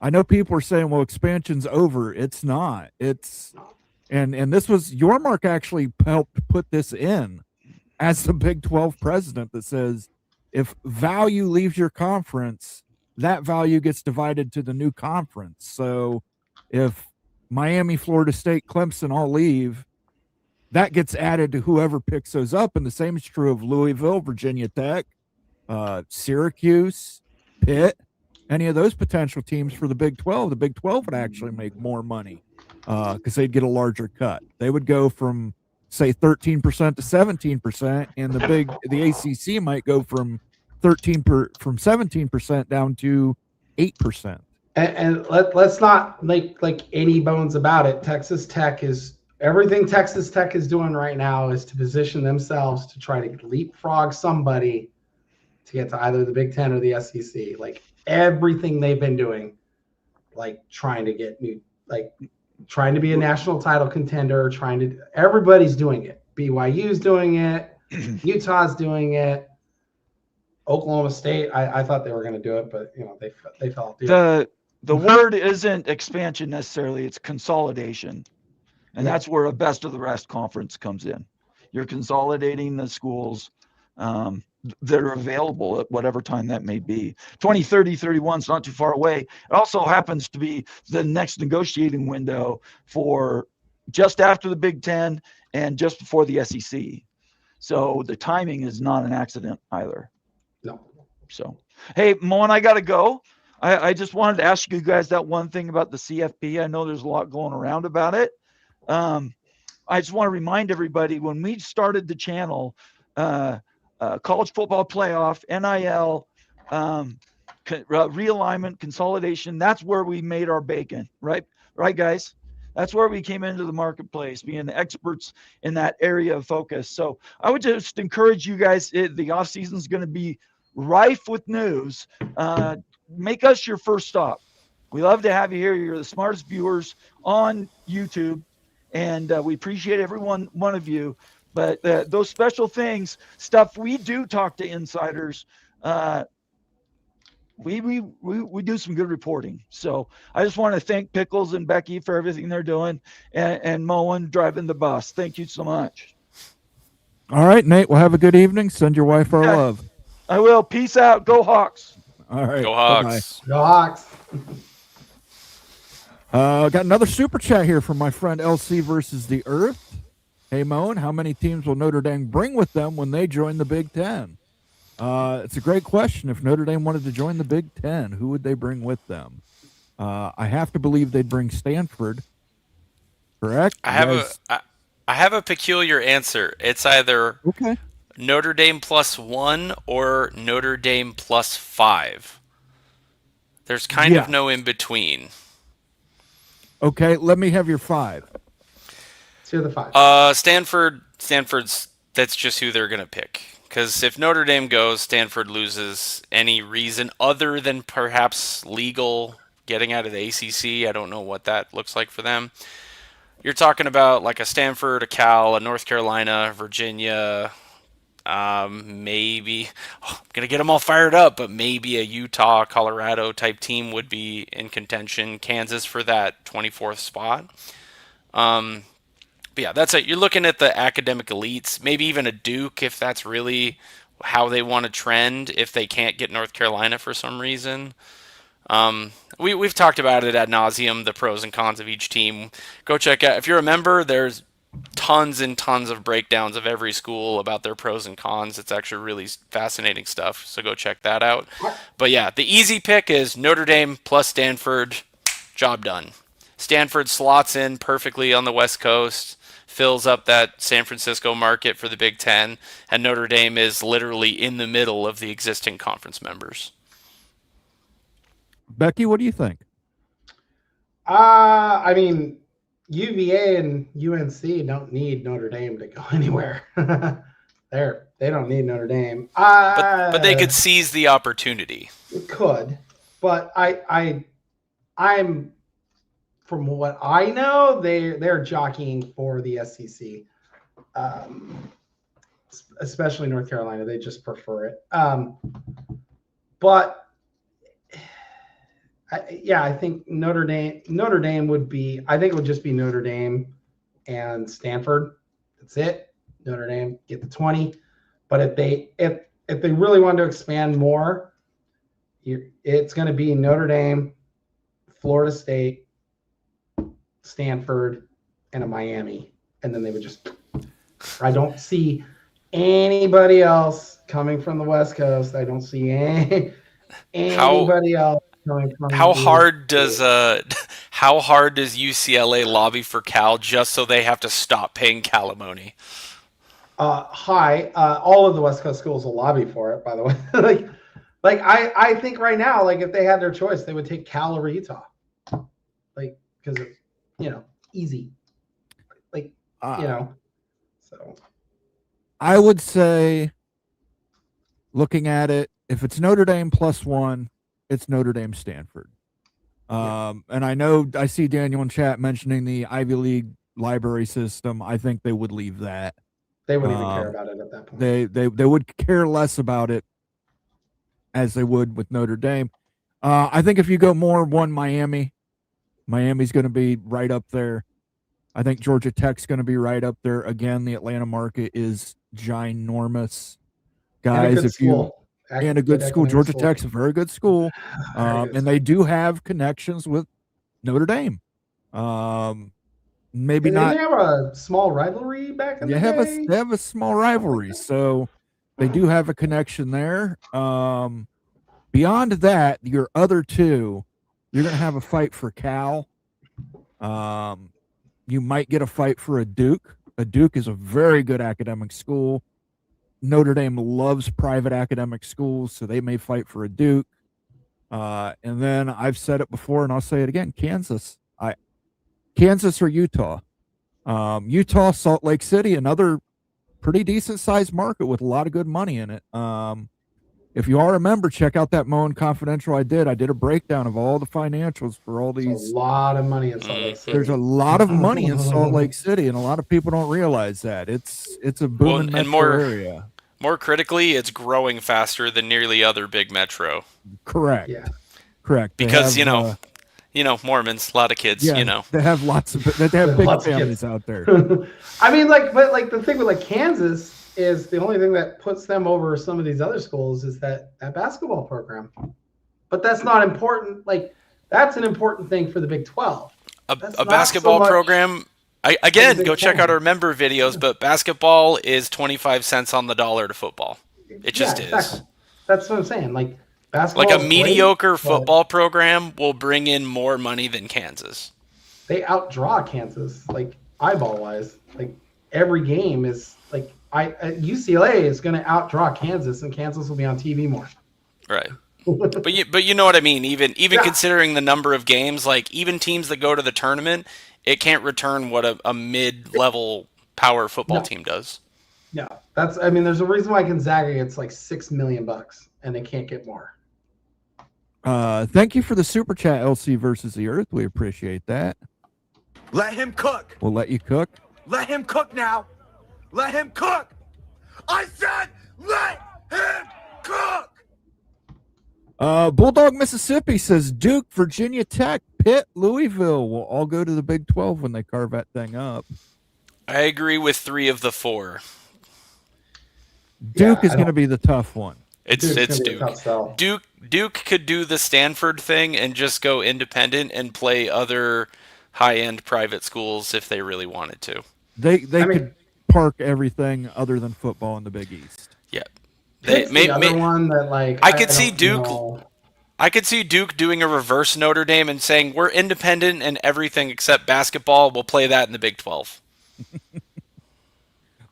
I know people are saying, well, expansion's over. It's not. And this was Yormark actually helped put this in as the Big 12 president that says if value leaves your conference, that value gets divided to the new conference. So if Miami, Florida State, Clemson all leave, that gets added to whoever picks those up. And the same is true of Louisville, Virginia Tech, Syracuse, Pitt, any of those potential teams for the Big 12. The Big 12 would actually make more money because they'd get a larger cut. They would go from, say, 13% to 17%, and the ACC might go from 17% down to 8%. And let's not make like any bones about it. Everything Texas Tech is doing right now is to position themselves to try to leapfrog somebody to get to either the Big 10 or the SEC. Like everything they've been doing, like trying to get new, like trying to be a national title contender, everybody's doing it. BYU's doing it. Utah's doing it. Oklahoma State, I thought they were going to do it, but they fell off the The word isn't expansion necessarily; it's consolidation, and Yeah. that's where a best of the rest conference comes in. You're consolidating the schools that are available at whatever time that may be. 2030, 31 is not too far away. It also happens to be the next negotiating window for just after the Big Ten and just before the SEC. So the timing is not an accident either. No. So, hey, Mo and I got to go. I just wanted to ask you guys that one thing about the CFP. I know there's a lot going around about it. I just want to remind everybody, when we started the channel, college football playoff, NIL, realignment, consolidation, that's where we made our bacon, right? Right, guys? That's where we came into the marketplace, being experts in that area of focus. So I would just encourage you guys, the off season is going to be rife with news. Make us your first stop. We love to have you here. You're the smartest viewers on YouTube, and we appreciate every one of you. But those special things, stuff we do talk to insiders. We do some good reporting. So I just want to thank Pickles and Becky for everything they're doing, and Moen driving the bus. Thank you so much. All right, Nate. Well, have a good evening. Send your wife our love. I will. Peace out. Go Hawks. All right. Go Hawks. Go Hawks. Got another super chat here from my friend LC versus the Earth. Hey, Moen, how many teams will Notre Dame bring with them when they join the Big Ten? It's a great question. If Notre Dame wanted to join the Big Ten, who would they bring with them? I have to believe they'd bring Stanford. Correct? I have a peculiar answer. It's either Okay. Notre Dame +1 or Notre Dame +5. There's kind of no in between. Okay, let me have your 5. Let's hear the 5. Stanford's that's just who they're gonna pick. Because if Notre Dame goes, Stanford loses any reason other than perhaps legal getting out of the ACC. I don't know what that looks like for them. You're talking about like a Stanford, a Cal, a North Carolina, Virginia, maybe. I'm going to get them all fired up, but maybe a Utah, Colorado type team would be in contention. Kansas for that 24th spot. But yeah, that's it. You're looking at the academic elites, maybe even a Duke if that's really how they want to trend if they can't get North Carolina for some reason. We've talked about it ad nauseum, the pros and cons of each team. Go check out. If you're a member, there's tons and tons of breakdowns of every school about their pros and cons. It's actually really fascinating stuff, so go check that out. But yeah, the easy pick is Notre Dame plus Stanford. Job done. Stanford slots in perfectly on the West Coast, fills up that San Francisco market for the Big Ten, and Notre Dame is literally in the middle of the existing conference members. Becky, what do you think? I mean, UVA and UNC don't need Notre Dame to go anywhere. They don't need Notre Dame. But they could seize the opportunity. Could, but I'm from what I know, they're jockeying for the SEC, especially North Carolina. They just prefer it. But I think Notre Dame would be. I think it would just be Notre Dame and Stanford. That's it. Notre Dame get the 20. But if they really want to expand more, it's going to be Notre Dame, Florida State, Stanford, and a Miami, and then they would just. I don't see anybody else coming from the West Coast. I don't see anybody else coming from. How hard does UCLA lobby for Cal just so they have to stop paying Calimony? All of the West Coast schools will lobby for it. By the way, like I think right now, like if they had their choice, they would take Cal over Utah, like because it's easy, like So I would say, looking at it, if it's Notre Dame +1, it's Notre Dame Stanford. And I see Daniel in chat mentioning the Ivy League library system. I think they would leave that. they wouldn't even care about it at that point. They would care less about it as they would with Notre Dame. I think if you go more one Miami's going to be right up there. I think Georgia Tech's going to be right up there. Again, the Atlanta market is ginormous. Guys, if you and a good school, Georgia Tech's a very good school, and they do have connections with Notre Dame. Maybe not. They have a small rivalry back in the day. They have a small rivalry, so they do have a connection there. Beyond that, your other two, you're going to have a fight for Cal. You might get a fight for a Duke. A Duke is a very good academic school. Notre Dame loves private academic schools, so they may fight for a Duke. And then I've said it before, and I'll say it again: Kansas. Kansas or Utah. Utah, Salt Lake City, another pretty decent sized market with a lot of good money in it. If you are a member, check out that Moen Confidential I did a breakdown of all the financials for all these. There's a lot of money in Salt Lake City. There's a lot of money in Salt Lake City, and a lot of people don't realize that. It's a booming metro area. More critically, it's growing faster than nearly other big metro. Correct. Yeah. Correct. Because, Mormons, a lot of kids, They have they have big families out there. I mean, but the thing with Kansas is the only thing that puts them over some of these other schools is that basketball program. But that's not important. That's an important thing for the Big 12. A basketball program. Go check out our member videos, but basketball is 25 cents on the dollar to football. It just is. Exactly. That's what I'm saying. Basketball, a mediocre football program will bring in more money than Kansas. They outdraw Kansas, eyeball wise. Every game is UCLA is going to outdraw Kansas, and Kansas will be on TV more. Right. But you know what I mean. Even considering the number of games, even teams that go to the tournament, it can't return what a mid-level power football team does. Yeah, there's a reason why Gonzaga gets $6 million, and they can't get more. Thank you for the super chat, LC versus the Earth. We appreciate that. Let him cook. We'll let you cook. Let him cook now. Let him cook. I said, let him cook. Bulldog Mississippi says Duke, Virginia Tech, Pitt, Louisville will all go to the Big 12 when they carve that thing up. I agree with 3 of the 4. Duke is going to be the tough one. It's Duke. Duke could do the Stanford thing and just go independent and play other high-end private schools if they really wanted to. They could park everything other than football in the Big East. Yeah. One that I could see Duke. I could see Duke doing a reverse Notre Dame and saying we're independent and everything except basketball. We'll play that in the Big 12.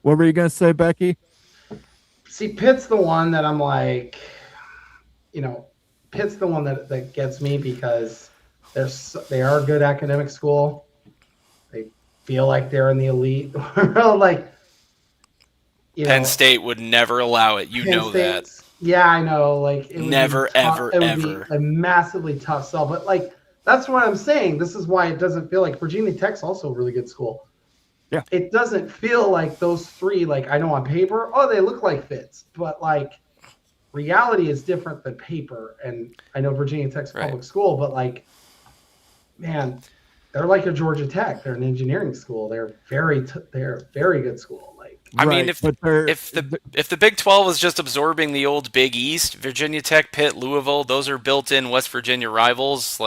What were you going to say, Becky? See, Pitt's the one that I'm Pitt's the one that gets me because they are a good academic school. They feel like they're in the elite. Penn State would never allow it. You know that. Yeah, I know. It would never, ever, it would ever. be a massively tough sell. But that's what I'm saying. This is why it doesn't feel like Virginia Tech's also a really good school. Yeah. It doesn't feel like those 3, I know on paper, they look like fits, but reality is different than paper. And I know Virginia Tech's a public school, but man, they're like a Georgia Tech. They're an engineering school. They're they're a very good school. I mean, if the Big 12 was just absorbing the old Big East, Virginia Tech, Pitt, Louisville, those are built-in West Virginia rivals.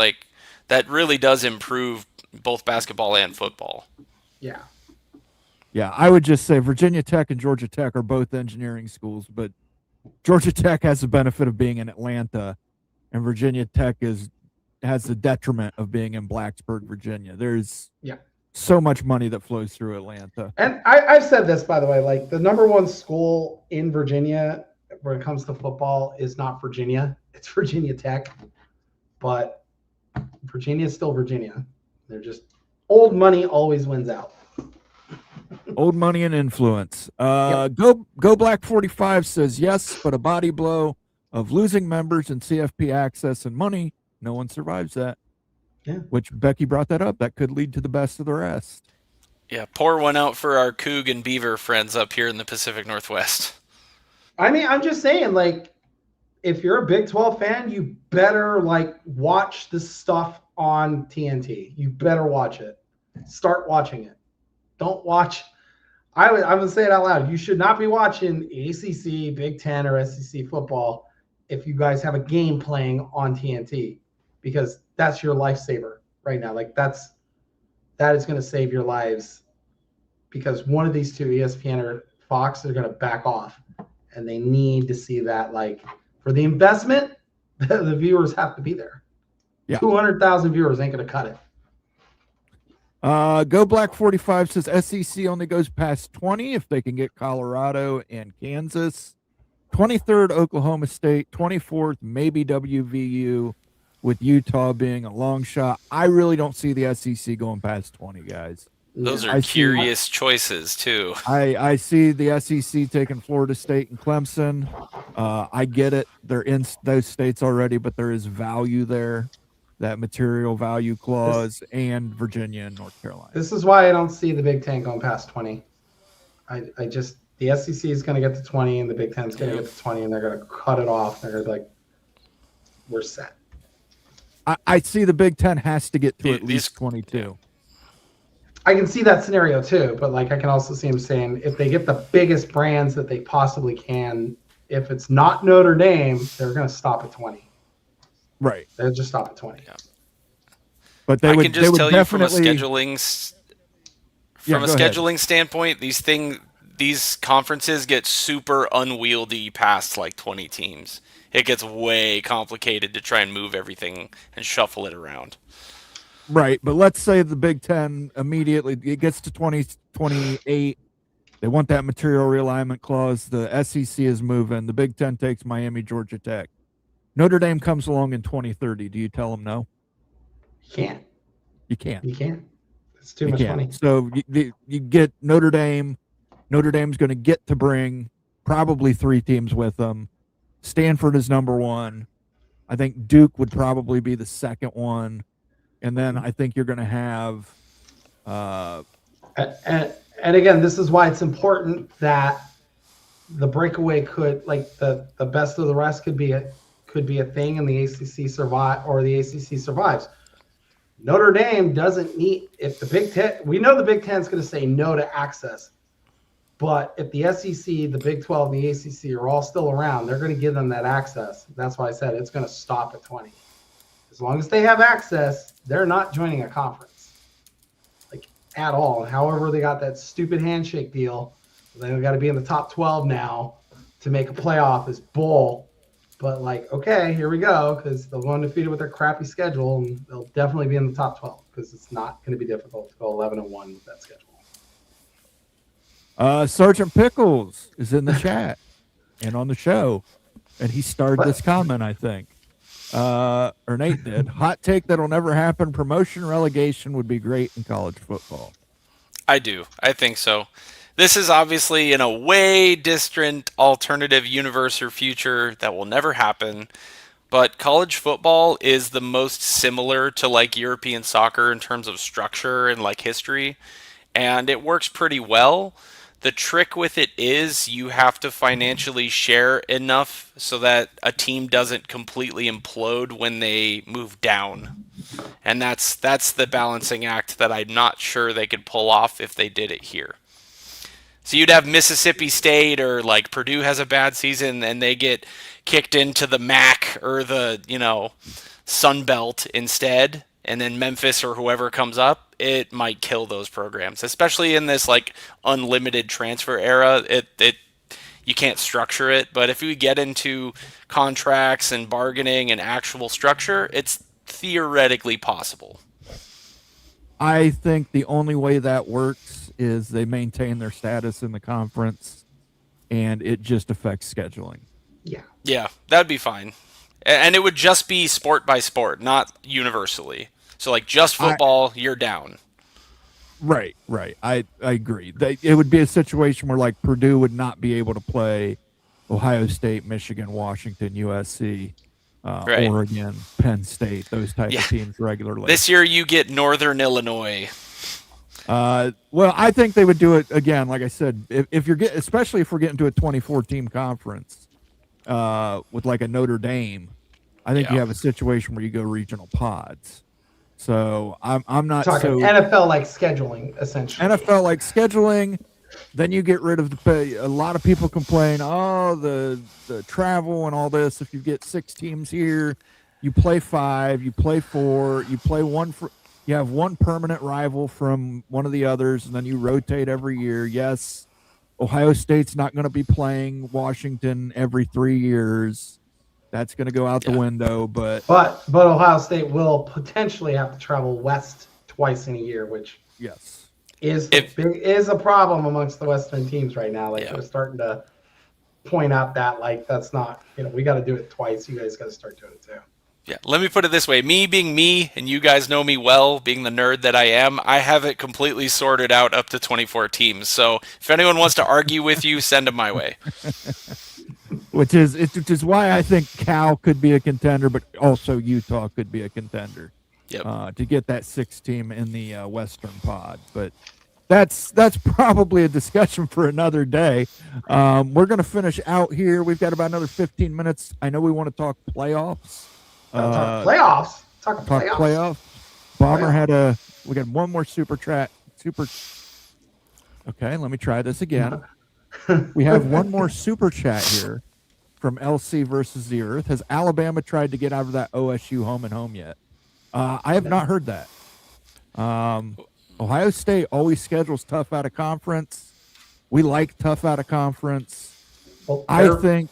That really does improve both basketball and football. Yeah. Yeah, I would just say Virginia Tech and Georgia Tech are both engineering schools, but Georgia Tech has the benefit of being in Atlanta, and Virginia Tech has the detriment of being in Blacksburg, Virginia. There's so much money that flows through Atlanta. And I've said this, by the way, the number one school in Virginia when it comes to football is not Virginia. It's Virginia Tech. But Virginia is still Virginia. They're just old money always wins out. Old money and influence. Go Black 45 says yes, but a body blow of losing members and CFP access and money. No one survives that. Yeah. Which Becky brought that up. That could lead to the best of the rest. Yeah, pour one out for our Coug and Beaver friends up here in the Pacific Northwest. I mean, I'm just saying, if you're a Big 12 fan, you better like watch this stuff on TNT. You better watch it. Start watching it. Don't watch. I'm gonna say it out loud. You should not be watching ACC, Big 10, or SEC football if you guys have a game playing on TNT, because that's your lifesaver right now. Like that is going to save your lives, because one of these two, ESPN or Fox, are going to back off, and they need to see that. Like for the investment, the viewers have to be there. Yeah. 200,000 viewers ain't going to cut it. Go Black 45 says SEC only goes past 20 if they can get Colorado and Kansas. 23rd, Oklahoma State. 24th, maybe WVU, with Utah being a long shot. I really don't see the SEC going past 20, guys. Those are curious choices, too. I see the SEC taking Florida State and Clemson. I get it. They're in those states already, but there is value there. That material value clause, and Virginia and North Carolina. This is why I don't see the Big Ten going past 20. I just, the SEC is going to get to 20, and the Big Ten is going to get to 20, and they're going to cut it off. They're like, we're set. I see the Big Ten has to get to at least 22. I can see that scenario too, but like I can also see them saying if they get the biggest brands that they possibly can, if it's not Notre Dame, they're going to stop at 20. Right. They'll just stop at 20. Yeah. But they would, can just tell definitely, you from a scheduling standpoint, these conferences get super unwieldy past like 20 teams. It gets way complicated to try and move everything and shuffle it around. Right, but let's say the Big Ten immediately it gets to 28. They want that material realignment clause. The SEC is moving. The Big Ten takes Miami, Georgia Tech. Notre Dame comes along in 2030. Do you tell them no? You can't. You can't. You can't. It's too much money. So you get Notre Dame. Notre Dame's going to get to bring probably 3 teams with them. Stanford is number 1. I think Duke would probably be the second one. And then I think you're going to have and again, this is why it's important that the breakaway could, like the best of the rest could be a thing, and the ACC survives. Notre Dame doesn't need, if the Big Ten, we know the Big Ten is going to say no to access, but if the SEC, the Big 12, and the ACC are all still around, they're going to give them that access. That's why I said it's going to stop at 20. As long as they have access, they're not joining a conference, like at all. However, they got that stupid handshake deal. They've got to be in the top 12 now to make a playoff is bull. But like, okay, here we go, because they'll go undefeated with their crappy schedule, and they'll definitely be in the top 12 because it's not going to be difficult to go 11-1 with that schedule. Sergeant Pickles is in the chat and on the show, and he starred this comment, I think. Or Nate did. Hot take that'll never happen. Promotion relegation would be great in college football. I do. I think so. This is obviously in a way distant alternative universe or future that will never happen. But college football is the most similar to like European soccer in terms of structure and like history. And it works pretty well. The trick with it is you have to financially share enough so that a team doesn't completely implode when they move down. And that's the balancing act that I'm not sure they could pull off if they did it here. So you'd have Mississippi State or like Purdue has a bad season and they get kicked into the MAC or the, Sun Belt instead. And then Memphis or whoever comes up, it might kill those programs, especially in this like unlimited transfer era. You can't structure it, but if we get into contracts and bargaining and actual structure, it's theoretically possible. I think the only way that works is they maintain their status in the conference, and it just affects scheduling. Yeah, that'd be fine. And it would just be sport by sport, not universally. So like just football, you're down. Right. I agree. It would be a situation where like Purdue would not be able to play Ohio State, Michigan, Washington, USC, Oregon, Penn State, those type of teams regularly. This year you get Northern Illinois. Well, I think they would do it again. Like I said, especially if we're getting to a 24-team conference, with like a Notre Dame, I think you have a situation where you go regional pods. So I'm not talking so NFL like scheduling essentially. NFL like scheduling. Then you get rid of the pay. A lot of people complain, oh, the travel and all this. If you get 6 teams here, you play 5, you play 4, you play one for. You have one permanent rival from one of the others, and then you rotate every year. Yes, Ohio State's not going to be playing Washington every 3 years. That's going to go out the window. But Ohio State will potentially have to travel west twice in a year, which is a problem amongst the Western teams right now. Like they're starting to point out that like that's not, we got to do it twice. You guys got to start doing it too. Yeah, let me put it this way. Me being me, and you guys know me well, being the nerd that I am, I have it completely sorted out up to 24 teams. So if anyone wants to argue with you, send them my way. Which is why I think Cal could be a contender, but also Utah could be a contender to get that 6 team in the Western pod. But that's probably a discussion for another day. We're going to finish out here. We've got about another 15 minutes. I know we want to talk playoffs. Talk playoffs. Bomber we got one more super chat. Okay, let me try this again. We have one more super chat here from LC versus the Earth. Has Alabama tried to get out of that OSU home and home yet? I have not heard that. Ohio State always schedules tough out of conference. We like tough out of conference. Well, I think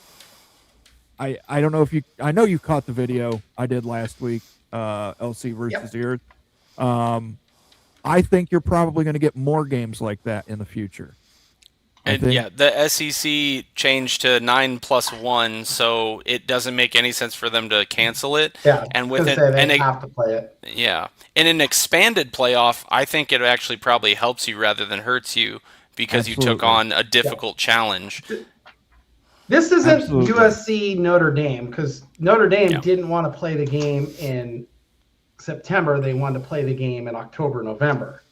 I don't know if I know you caught the video I did last week, LC versus the Earth. I think you're probably going to get more games like that in the future. And the SEC changed to 9+1, so it doesn't make any sense for them to cancel it. Yeah, and with it, they have to play it. Yeah, in an expanded playoff, I think it actually probably helps you rather than hurts you because you took on a difficult challenge. This isn't USC Notre Dame because Notre Dame didn't want to play the game in September. They wanted to play the game in October, November.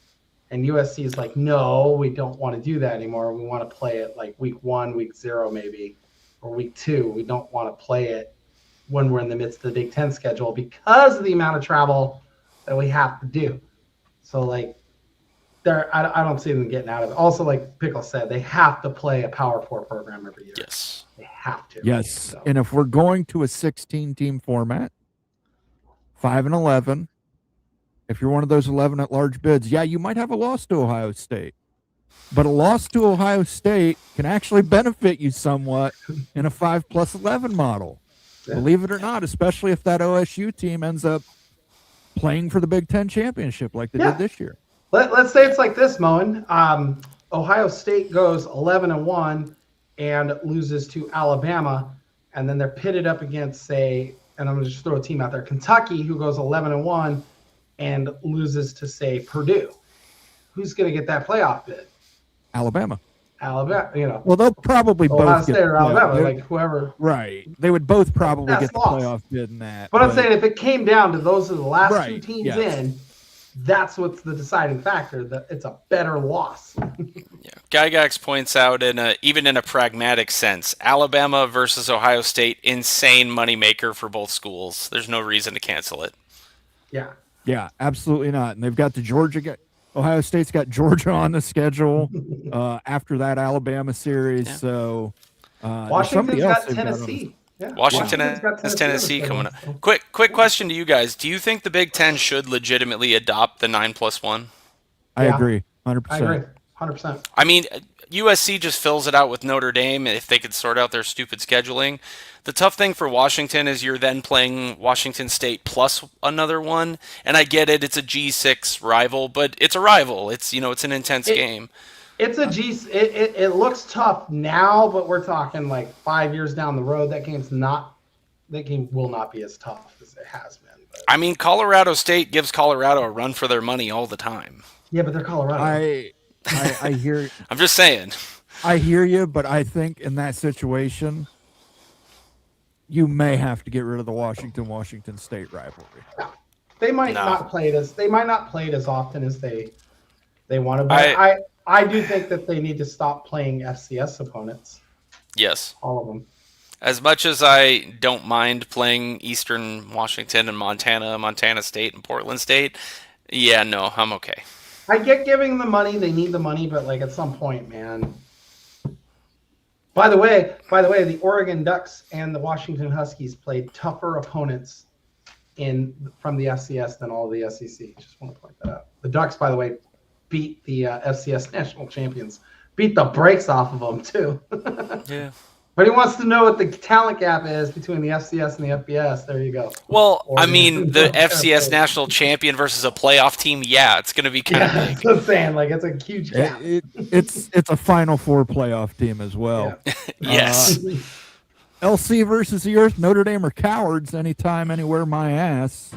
And USC is like, no, we don't want to do that anymore. We want to play it like week 1, week 0 maybe, or week 2. We don't want to play it when we're in the midst of the Big Ten schedule because of the amount of travel that we have to do. So like, I don't see them getting out of it. Also, like Pickle said, they have to play a Power 4 program every year. Yes. They have to. Yes. So. And if we're going to a 16-team format, 5 and 11, if you're one of those 11 at-large bids, you might have a loss to Ohio State. But a loss to Ohio State can actually benefit you somewhat in a 5+11 model. Yeah. Believe it or not, especially if that OSU team ends up playing for the Big Ten championship like they did this year. Let's say it's like this, Moen. Ohio State goes 11-1 and loses to Alabama, and then they're pitted up against, say, and I'm going to just throw a team out there, Kentucky, who goes 11-1 and loses to, say, Purdue. Who's going to get that playoff bid? Alabama. Well, they'll probably Ohio both State or Alabama, like whoever. Right. They would both probably get the playoff bid in that. But I'm saying if it came down to those are the last 2 teams in, that's what's the deciding factor. That it's a better loss. Gygax points out, even in a pragmatic sense, Alabama versus Ohio State, insane moneymaker for both schools. There's no reason to cancel it. Yeah, absolutely not. And they've got the Ohio State's got Georgia on the schedule after that Alabama series. Yeah. So Washington's got Tennessee. Washington has Tennessee coming up. Quick question to you guys. Do you think the Big Ten should legitimately adopt the 9+1? I agree. 100%. I agree. 100%. I mean, USC just fills it out with Notre Dame if they could sort out their stupid scheduling. The tough thing for Washington is you're then playing Washington State plus another one. And I get it. It's a G6 rival, but it's a rival. It's, it's an intense game. It's a it looks tough now, but we're talking like 5 years down the road. That game will not be as tough as it has been. But. I mean, Colorado State gives Colorado a run for their money all the time. Yeah, but they're Colorado. I hear. I'm just saying. I hear you, but I think in that situation, you may have to get rid of the Washington State rivalry. They might not play it as often as they want to. But I do think that they need to stop playing FCS opponents. Yes. All of them. As much as I don't mind playing Eastern Washington and Montana State and Portland State, yeah, no, I'm okay. I get giving the money; they need the money, but like at some point, man. By the way, the Oregon Ducks and the Washington Huskies played tougher opponents from the FCS than all the SEC. Just want to point that out. The Ducks, by the way, beat the FCS national champions, beat the brakes off of them too. Yeah. But he wants to know what the talent gap is between the FCS and the FBS. There you go. Well, I Oregon. mean, the FCS national champion versus a playoff team, yeah, it's going to be kind of Yeah, big. that's what I'm saying. Like, it's a huge gap. It's a Final Four playoff team as well. Yeah. Yes. LC versus the Earth, Notre Dame are cowards anytime, anywhere, my ass.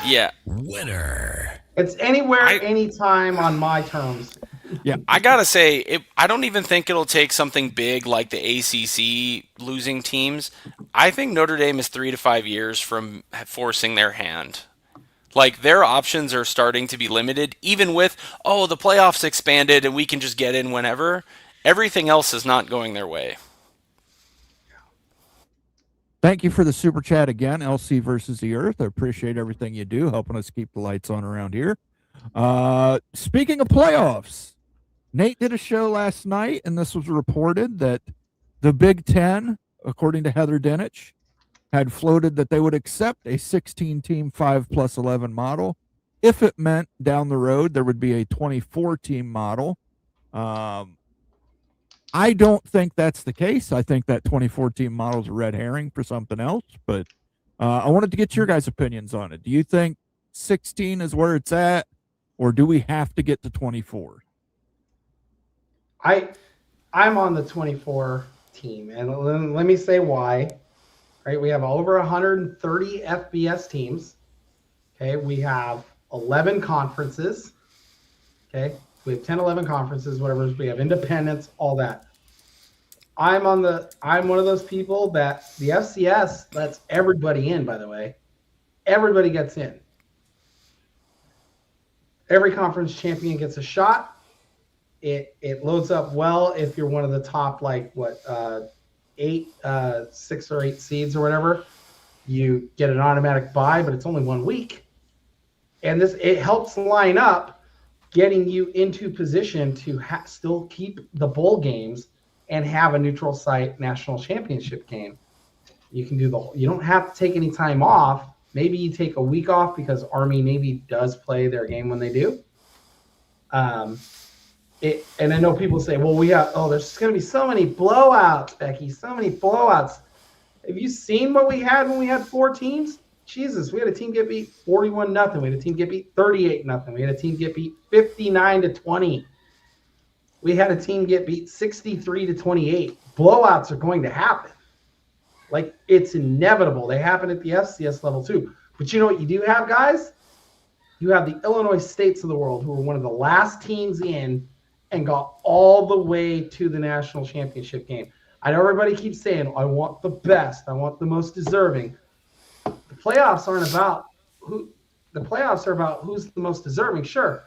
Yeah. Winner. It's anywhere, anytime on my terms. Yeah, I gotta say, I don't even think it'll take something big like the ACC losing teams. I think Notre Dame is 3 to 5 years from forcing their hand. Like, their options are starting to be limited, even with, the playoffs expanded and we can just get in whenever. Everything else is not going their way. Thank you for the super chat again, LC versus the Earth. I appreciate everything you do, helping us keep the lights on around here. Speaking of playoffs, Nate did a show last night, and this was reported that the Big Ten, according to Heather Dinich, had floated that they would accept a 16-team 5+11 model if it meant down the road there would be a 24-team model. I don't think that's the case. I think that 24-team model is a red herring for something else, but I wanted to get your guys' opinions on it. Do you think 16 is where it's at, or do we have to get to 24? I'm on the 24 team, and let me say why. Right, we have over 130 FBS teams. Okay, we have 11 conferences. Okay, we have 10, 11 conferences, whatever. We have independents, all that. I'm one of those people that the FCS lets everybody in. By the way, everybody gets in. Every conference champion gets a shot. It loads up well if you're one of the top, like, 6 or 8 seeds or whatever. You get an automatic bye, but it's only 1 week. And it helps line up getting you into position to still keep the bowl games and have a neutral site national championship game. You can do you don't have to take any time off. Maybe you take a week off because Army Navy does play their game when they do. And I know people say, well, there's going to be so many blowouts, Becky, so many blowouts. Have you seen what we had when we had 4 teams? Jesus, we had a team get beat 41-0. We had a team get beat 38-0. We had a team get beat 59-20. We had a team get beat 63-28. Blowouts are going to happen. Like, it's inevitable. They happen at the FCS level too. But you know what you do have, guys? You have the Illinois States of the world, who were one of the last teams in and got all the way to the national championship game. I know everybody keeps saying, I want the best. I want the most deserving. The playoffs aren't about who. The playoffs are about who's the most deserving, sure.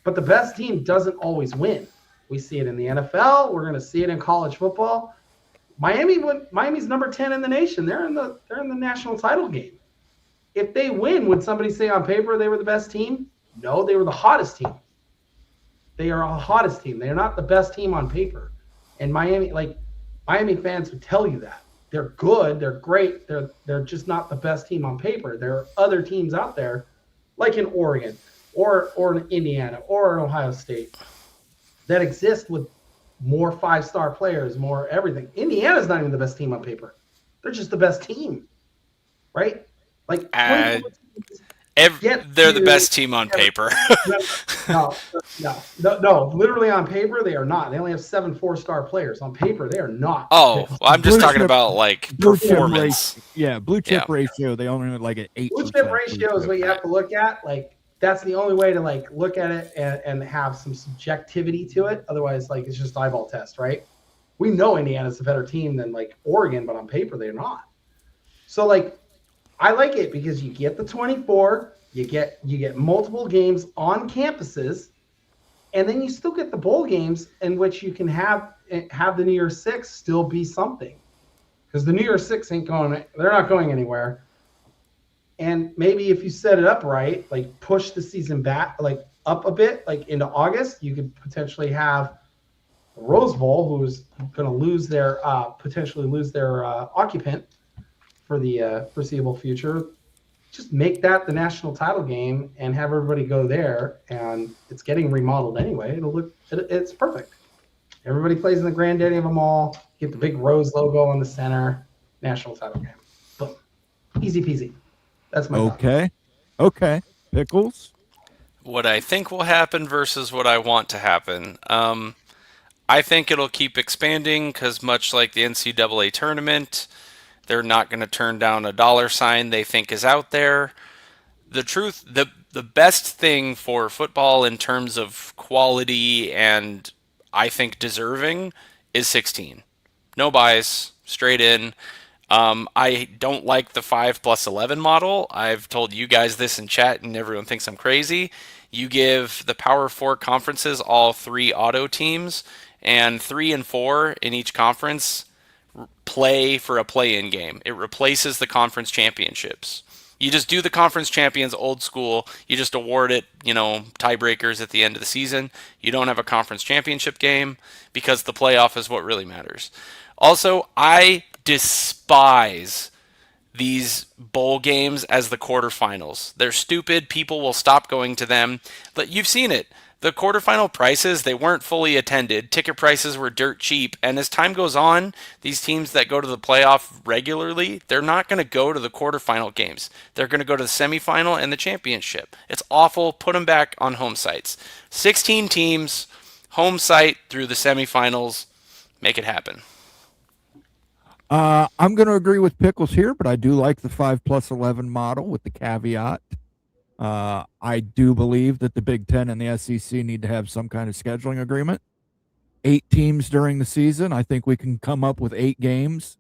But the best team doesn't always win. We see it in the NFL. We're going to see it in college football. Miami's number 10 in the nation. They're in the national title game. If they win, would somebody say on paper they were the best team? No, they were the hottest team. They are a hottest team. They are not the best team on paper. And Miami fans would tell you that. They're good. They're great. They're just not the best team on paper. There are other teams out there, like in Oregon or in Indiana or in Ohio State, that exist with more 5-star players, more everything. Indiana's not even the best team on paper. They're just the best team, right? Like, they're the best team on paper. No. Literally on paper, they are not. They only have 7 4-star players. On paper, they are not. Oh, well, I'm just talking about, like, performance. Blue chip ratio. They only have like an 8%. Blue chip ratio is what you have to look at. Like, that's the only way to, like, look at it and have some subjectivity to it. Otherwise, like, it's just eyeball test, right? We know Indiana's a better team than, like, Oregon, but on paper, they're not. So, like, I like it because you get the 24, you get multiple games on campuses, And then you still get the bowl games in which you can have the New Year's Six still be something, because the New Year's Six ain't going. They're not going anywhere. And maybe if you set it up right, like push the season back, like up a bit, like into August, you could potentially have the Rose Bowl, who's going to lose their potentially lose their occupant for the foreseeable future. Just make that the national title game and have everybody go there. And it's getting remodeled anyway. It's perfect. Everybody plays in the granddaddy of them all. Get the big Rose logo on the center. National title game. Boom. Easy peasy. That's my thought. Okay. Pickles. What I think will happen versus what I want to happen. I think it'll keep expanding because, much like the NCAA tournament, they're not going to turn down a dollar sign they think is out there. The best thing for football in terms of quality and I think deserving is 16. No bias, straight in. I don't like the 5+11 model. I've told you guys this in chat, and everyone thinks I'm crazy. You give the Power 4 conferences all 3 auto teams, and 3 and 4 in each conference play for a play-in game. It replaces the conference championships. You just do the conference champions old school. You just award it, tiebreakers at the end of the season. You don't have a conference championship game because the playoff is what really matters. Also, I despise these bowl games as the quarterfinals. They're stupid. People will stop going to them. But you've seen it. The quarterfinal prices, they weren't fully attended. Ticket prices were dirt cheap. And as time goes on, these teams that go to the playoff regularly, they're not going to go to the quarterfinal games. They're going to go to the semifinal and the championship. It's awful. Put them back on home sites. 16 teams, home site through the semifinals. Make it happen. I'm going to agree with Pickles here, but I do like the 5+11 model with the caveat. I do believe that the Big Ten and the SEC need to have some kind of scheduling agreement. 8 teams during the season. I think we can come up with 8 games.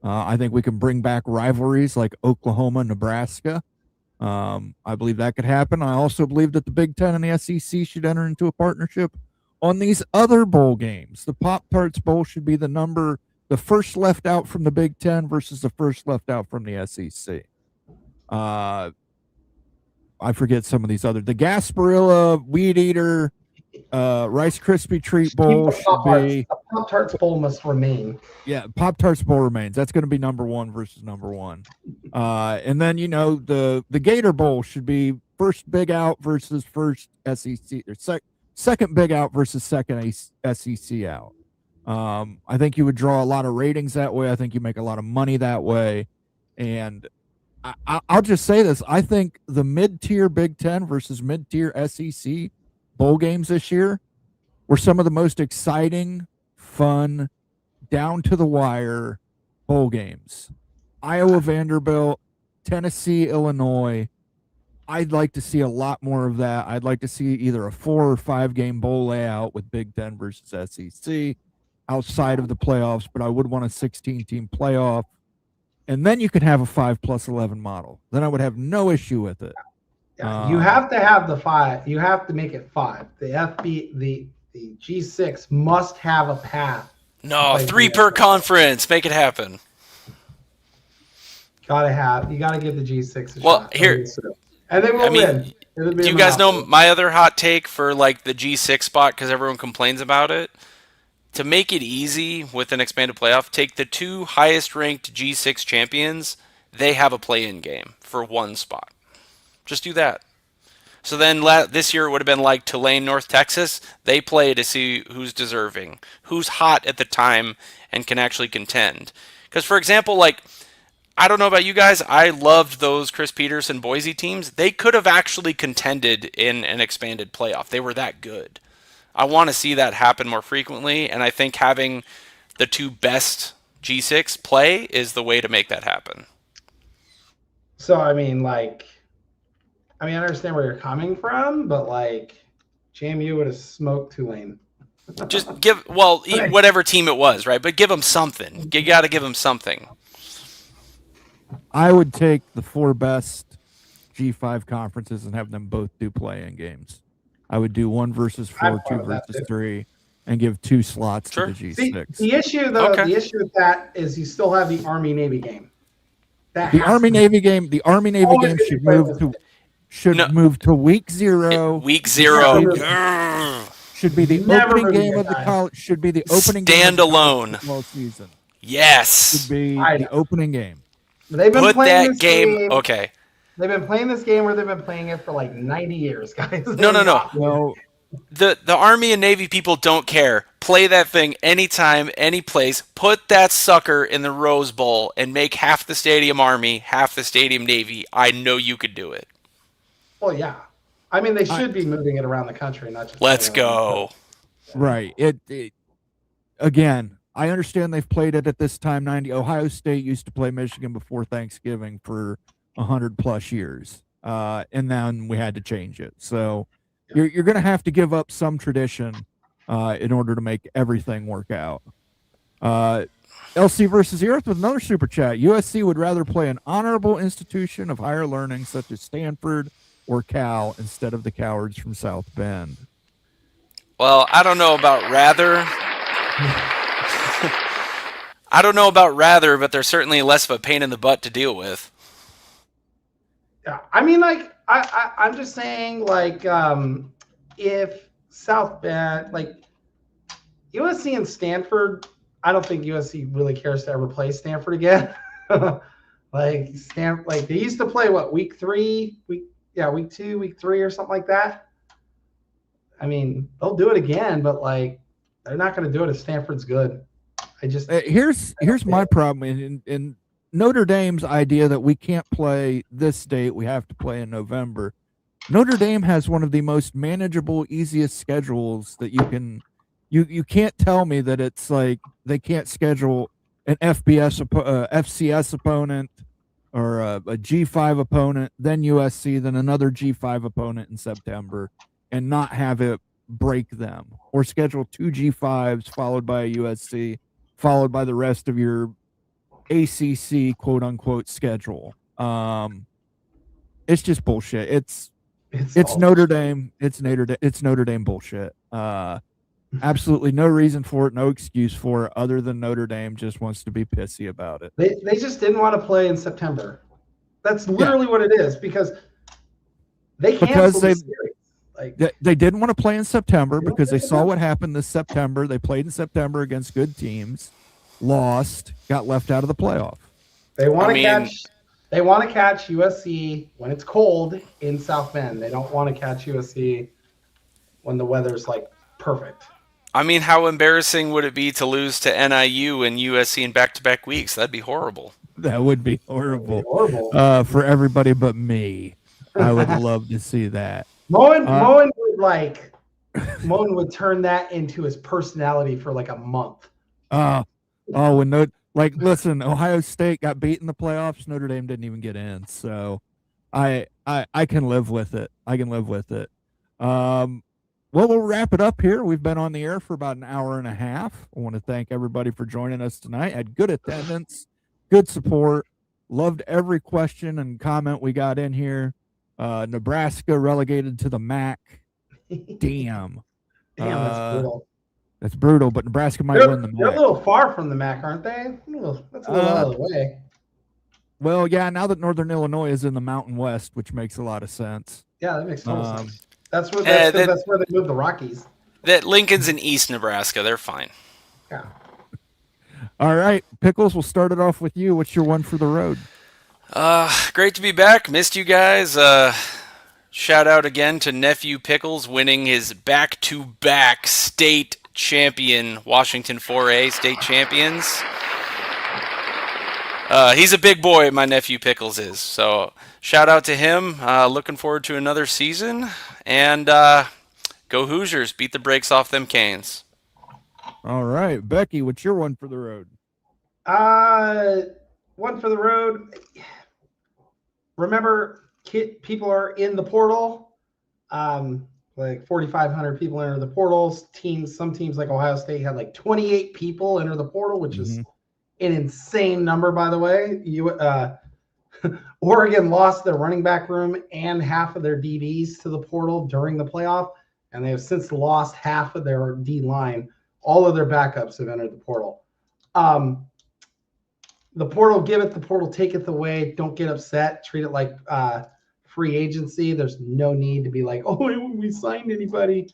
I think we can bring back rivalries like Oklahoma, Nebraska. I believe that could happen. I also believe that the Big Ten and the SEC should enter into a partnership on these other bowl games. The Pop-Tarts Bowl should be the first left out from the Big Ten versus the first left out from the SEC. I forget some of these other. The Gasparilla, Weed Eater, Rice Krispie Treat Bowl should be. The Pop-Tarts Bowl must remain. Yeah, Pop-Tarts Bowl remains. That's going to be number 1 versus number 1. And then, the Gator Bowl should be first big out versus first SEC, or second big out versus second SEC out. I think you would draw a lot of ratings that way. I think you make a lot of money that way. And I'll just say this. I think the mid-tier Big Ten versus mid-tier SEC bowl games this year were some of the most exciting, fun, down-to-the-wire bowl games. Iowa, Vanderbilt, Tennessee, Illinois. I'd like to see a lot more of that. I'd like to see either a 4 or 5 game bowl layout with Big Ten versus SEC outside of the playoffs, but I would want a 16-team playoff. And then you could have a 5+11 model. Then I would have no issue with it. Yeah, you have to have the 5. You have to make it 5. The G6 must have a path. No, 3 per conference. Make it happen. You gotta give the G6 a shot. Well, here, and they will win. Do you guys know my other hot take for like the G6 spot? Because everyone complains about it. To make it easy with an expanded playoff, take the 2 highest ranked G6 champions. They have a play-in game for 1 spot. Just do that. So then this year it would have been like Tulane, North Texas. They play to see who's deserving, who's hot at the time and can actually contend. Because, for example, I don't know about you guys, I loved those Chris Peterson Boise teams. They could have actually contended in an expanded playoff. They were that good. I want to see that happen more frequently, and I think having the 2 best G6 play is the way to make that happen. So, I understand where you're coming from, but JMU would have smoked Tulane. Just whatever team it was, right? But give them something. You got to give them something. I would take the 4 best G5 conferences and have them both do play-in games. I would do 1 versus 4, I'm fine 2 with that, versus too. 3, and give 2 slots Sure. to the See, G6. the issue though, Okay. the issue with that is you still have the Army Navy game. That The has Army to be- Navy game, always gonna be played should move to week 0. Week Yeah, 0. never- Grrr. Should be the Never opening moving game it, of the guys. college. Should be the opening game of the college Standalone. football season. Yes. Should be I the know. opening game. They've been Put playing that this game. Okay. They've been playing this game where they've been playing it for like 90 years, guys. No. No, The Army and Navy people don't care. Play that thing anytime, any place. Put that sucker in the Rose Bowl and make half the stadium Army, half the stadium Navy. I know you could do it. Well, yeah. I mean, they should be moving it around the country, not just. Let's playing it around go. right. It again. I understand they've played it at this time. Ohio State used to play Michigan before Thanksgiving for 100+ years, and then we had to change it. So you're going to have to give up some tradition in order to make everything work out. LC versus the Earth with another super chat. USC would rather play an honorable institution of higher learning such as Stanford or Cal instead of the cowards from South Bend. Well, I don't know about rather. I don't know about rather, but they're certainly less of a pain in the butt to deal with. Yeah, I mean, like, I'm just saying, like, if South Bend, like, USC and Stanford, I don't think USC really cares to ever play Stanford again. like they used to play week 2, week 3, or something like that. I mean, they'll do it again, but like, they're not going to do it if Stanford's good. I just here's my problem in Notre Dame's idea that we can't play this date, we have to play in November. Notre Dame has one of the most manageable, easiest schedules that you can. You can't tell me that it's like they can't schedule an FCS opponent or a G5 opponent, then USC, then another G5 opponent in September, and not have it break them, or schedule 2 G5s followed by a USC, followed by the rest of your ACC quote unquote schedule. It's just bullshit. It's Notre Dame. It's Notre Dame bullshit. Absolutely no reason for it, no excuse for it, other than Notre Dame just wants to be pissy about it. They just didn't want to play in September. That's literally what it is, because they canceled the series. Like, they didn't want to play in September because they saw what happened this September. They played in September against good teams, lost, got left out of the playoff. They want to catch USC when it's cold in South Bend. They don't want to catch USC when the weather's like perfect. I mean, how embarrassing would it be to lose to NIU and USC in back-to-back weeks? That'd be horrible. That would be horrible. For everybody but me. I would love to see that. Moen would turn that into his personality for like a month. Listen, Ohio State got beat in the playoffs. Notre Dame didn't even get in, so I can live with it. Well, we'll wrap it up here. We've been on the air for about an hour and a half. I want to thank everybody for joining us tonight. Had good attendance, good support. Loved every question and comment we got in here. Nebraska relegated to the MAC. Damn. That's brutal. That's brutal, but Nebraska might win the MAC. They're a little far from the MAC, aren't they? That's a little out of the way. Well, yeah, now that Northern Illinois is in the Mountain West, which makes a lot of sense. Yeah, that makes total sense. That's where they moved the Rockies. That Lincoln's in East Nebraska. They're fine. Yeah. All right, Pickles, we'll start it off with you. What's your one for the road? Great to be back. Missed you guys. Shout out again to Nephew Pickles winning his back-to-back state champion, Washington 4A state champions. He's a big boy, my nephew Pickles is. So shout out to him. Looking forward to another season. And go Hoosiers. Beat the brakes off them Canes. All right. Becky, what's your one for the road? One for the road. Remember, people are in the portal. Like 4,500 people enter the portals. Some teams like Ohio State had like 28 people enter the portal, which is an insane number, by the way. Oregon lost their running back room and half of their DBs to the portal during the playoff. and they have since lost half of their D line. All of their backups have entered the portal. The portal giveth, the portal taketh away. Don't get upset. Treat it like free agency. There's no need to be like, oh, haven't we signed anybody?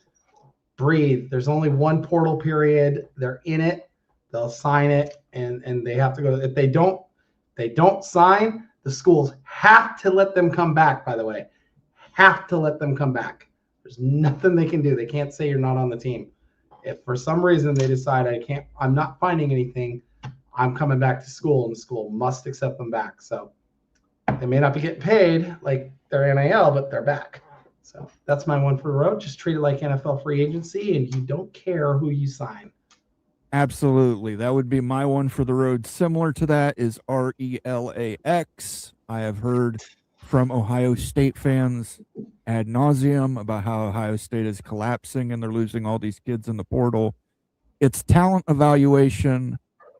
Breathe. There's only one portal period. They're in it. They'll sign it, and they have to go. If they don't sign, the schools have to let them come back, by the way. Have to let them come back. There's nothing they can do. They can't say you're not on the team. If for some reason they decide I'm not finding anything, I'm coming back to school, and the school must accept them back. So they may not be getting paid like their NIL, but they're back. So that's my one for the road. Just treat it like NFL free agency, and you don't care who you sign. Absolutely. That would be my one for the road. Similar to that is RELAX. I have heard from Ohio State fans ad nauseum about how Ohio State is collapsing and they're losing all these kids in the portal. It's talent evaluation.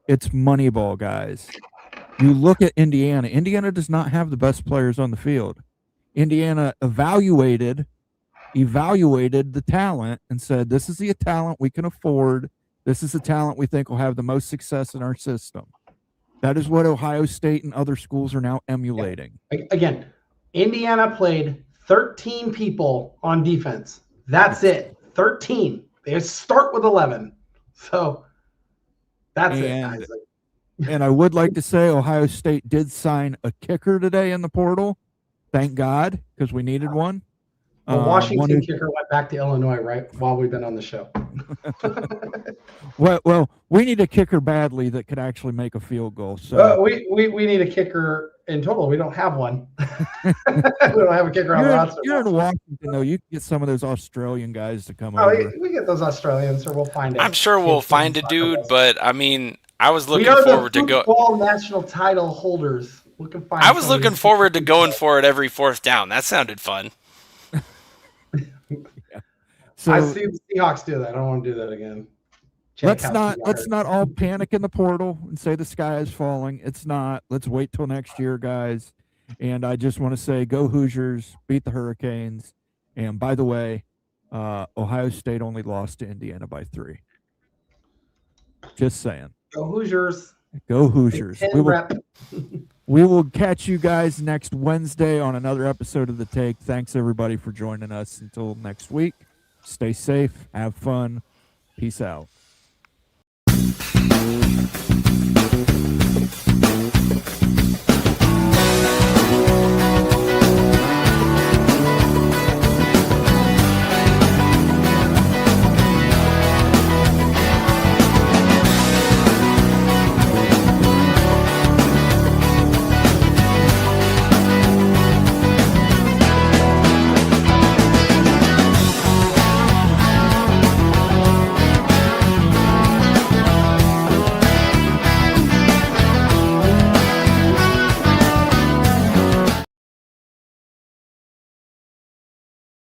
It's Moneyball, guys. You look at Indiana. Indiana does not have the best players on the field. Indiana evaluated the talent and said, this is the talent we can afford. This is the talent we think will have the most success in our system. That is what Ohio State and other schools are now emulating. Again, Indiana played 13 people on defense. That's it. 13. They start with 11. So that's it, guys. And I would like to say Ohio State did sign a kicker today in the portal. Thank God, because we needed one. The Washington kicker went back to Illinois, right, while we've been on the show. Well, we need a kicker badly that could actually make a field goal. So we need a kicker in total. We don't have one. We don't have a kicker on the roster. You're in Washington, though. You can get some of those Australian guys to come over. We get those Australians, or we'll find it. I'm sure we'll find a dude, but I mean, I was looking forward to go. Football national title holders. I was looking forward to going for it every fourth down. That sounded fun. Yeah. So I see the Seahawks do that. I don't want to do that again. Let's not all panic in the portal and say the sky is falling. It's not. Let's wait till next year, guys. And I just want to say, go Hoosiers, beat the Hurricanes. And by the way, Ohio State only lost to Indiana by 3. Just saying. Go Hoosiers. Go Hoosiers. We will catch you guys next Wednesday on another episode of The Take. Thanks, everybody, for joining us. Until next week, stay safe, have fun. Peace out.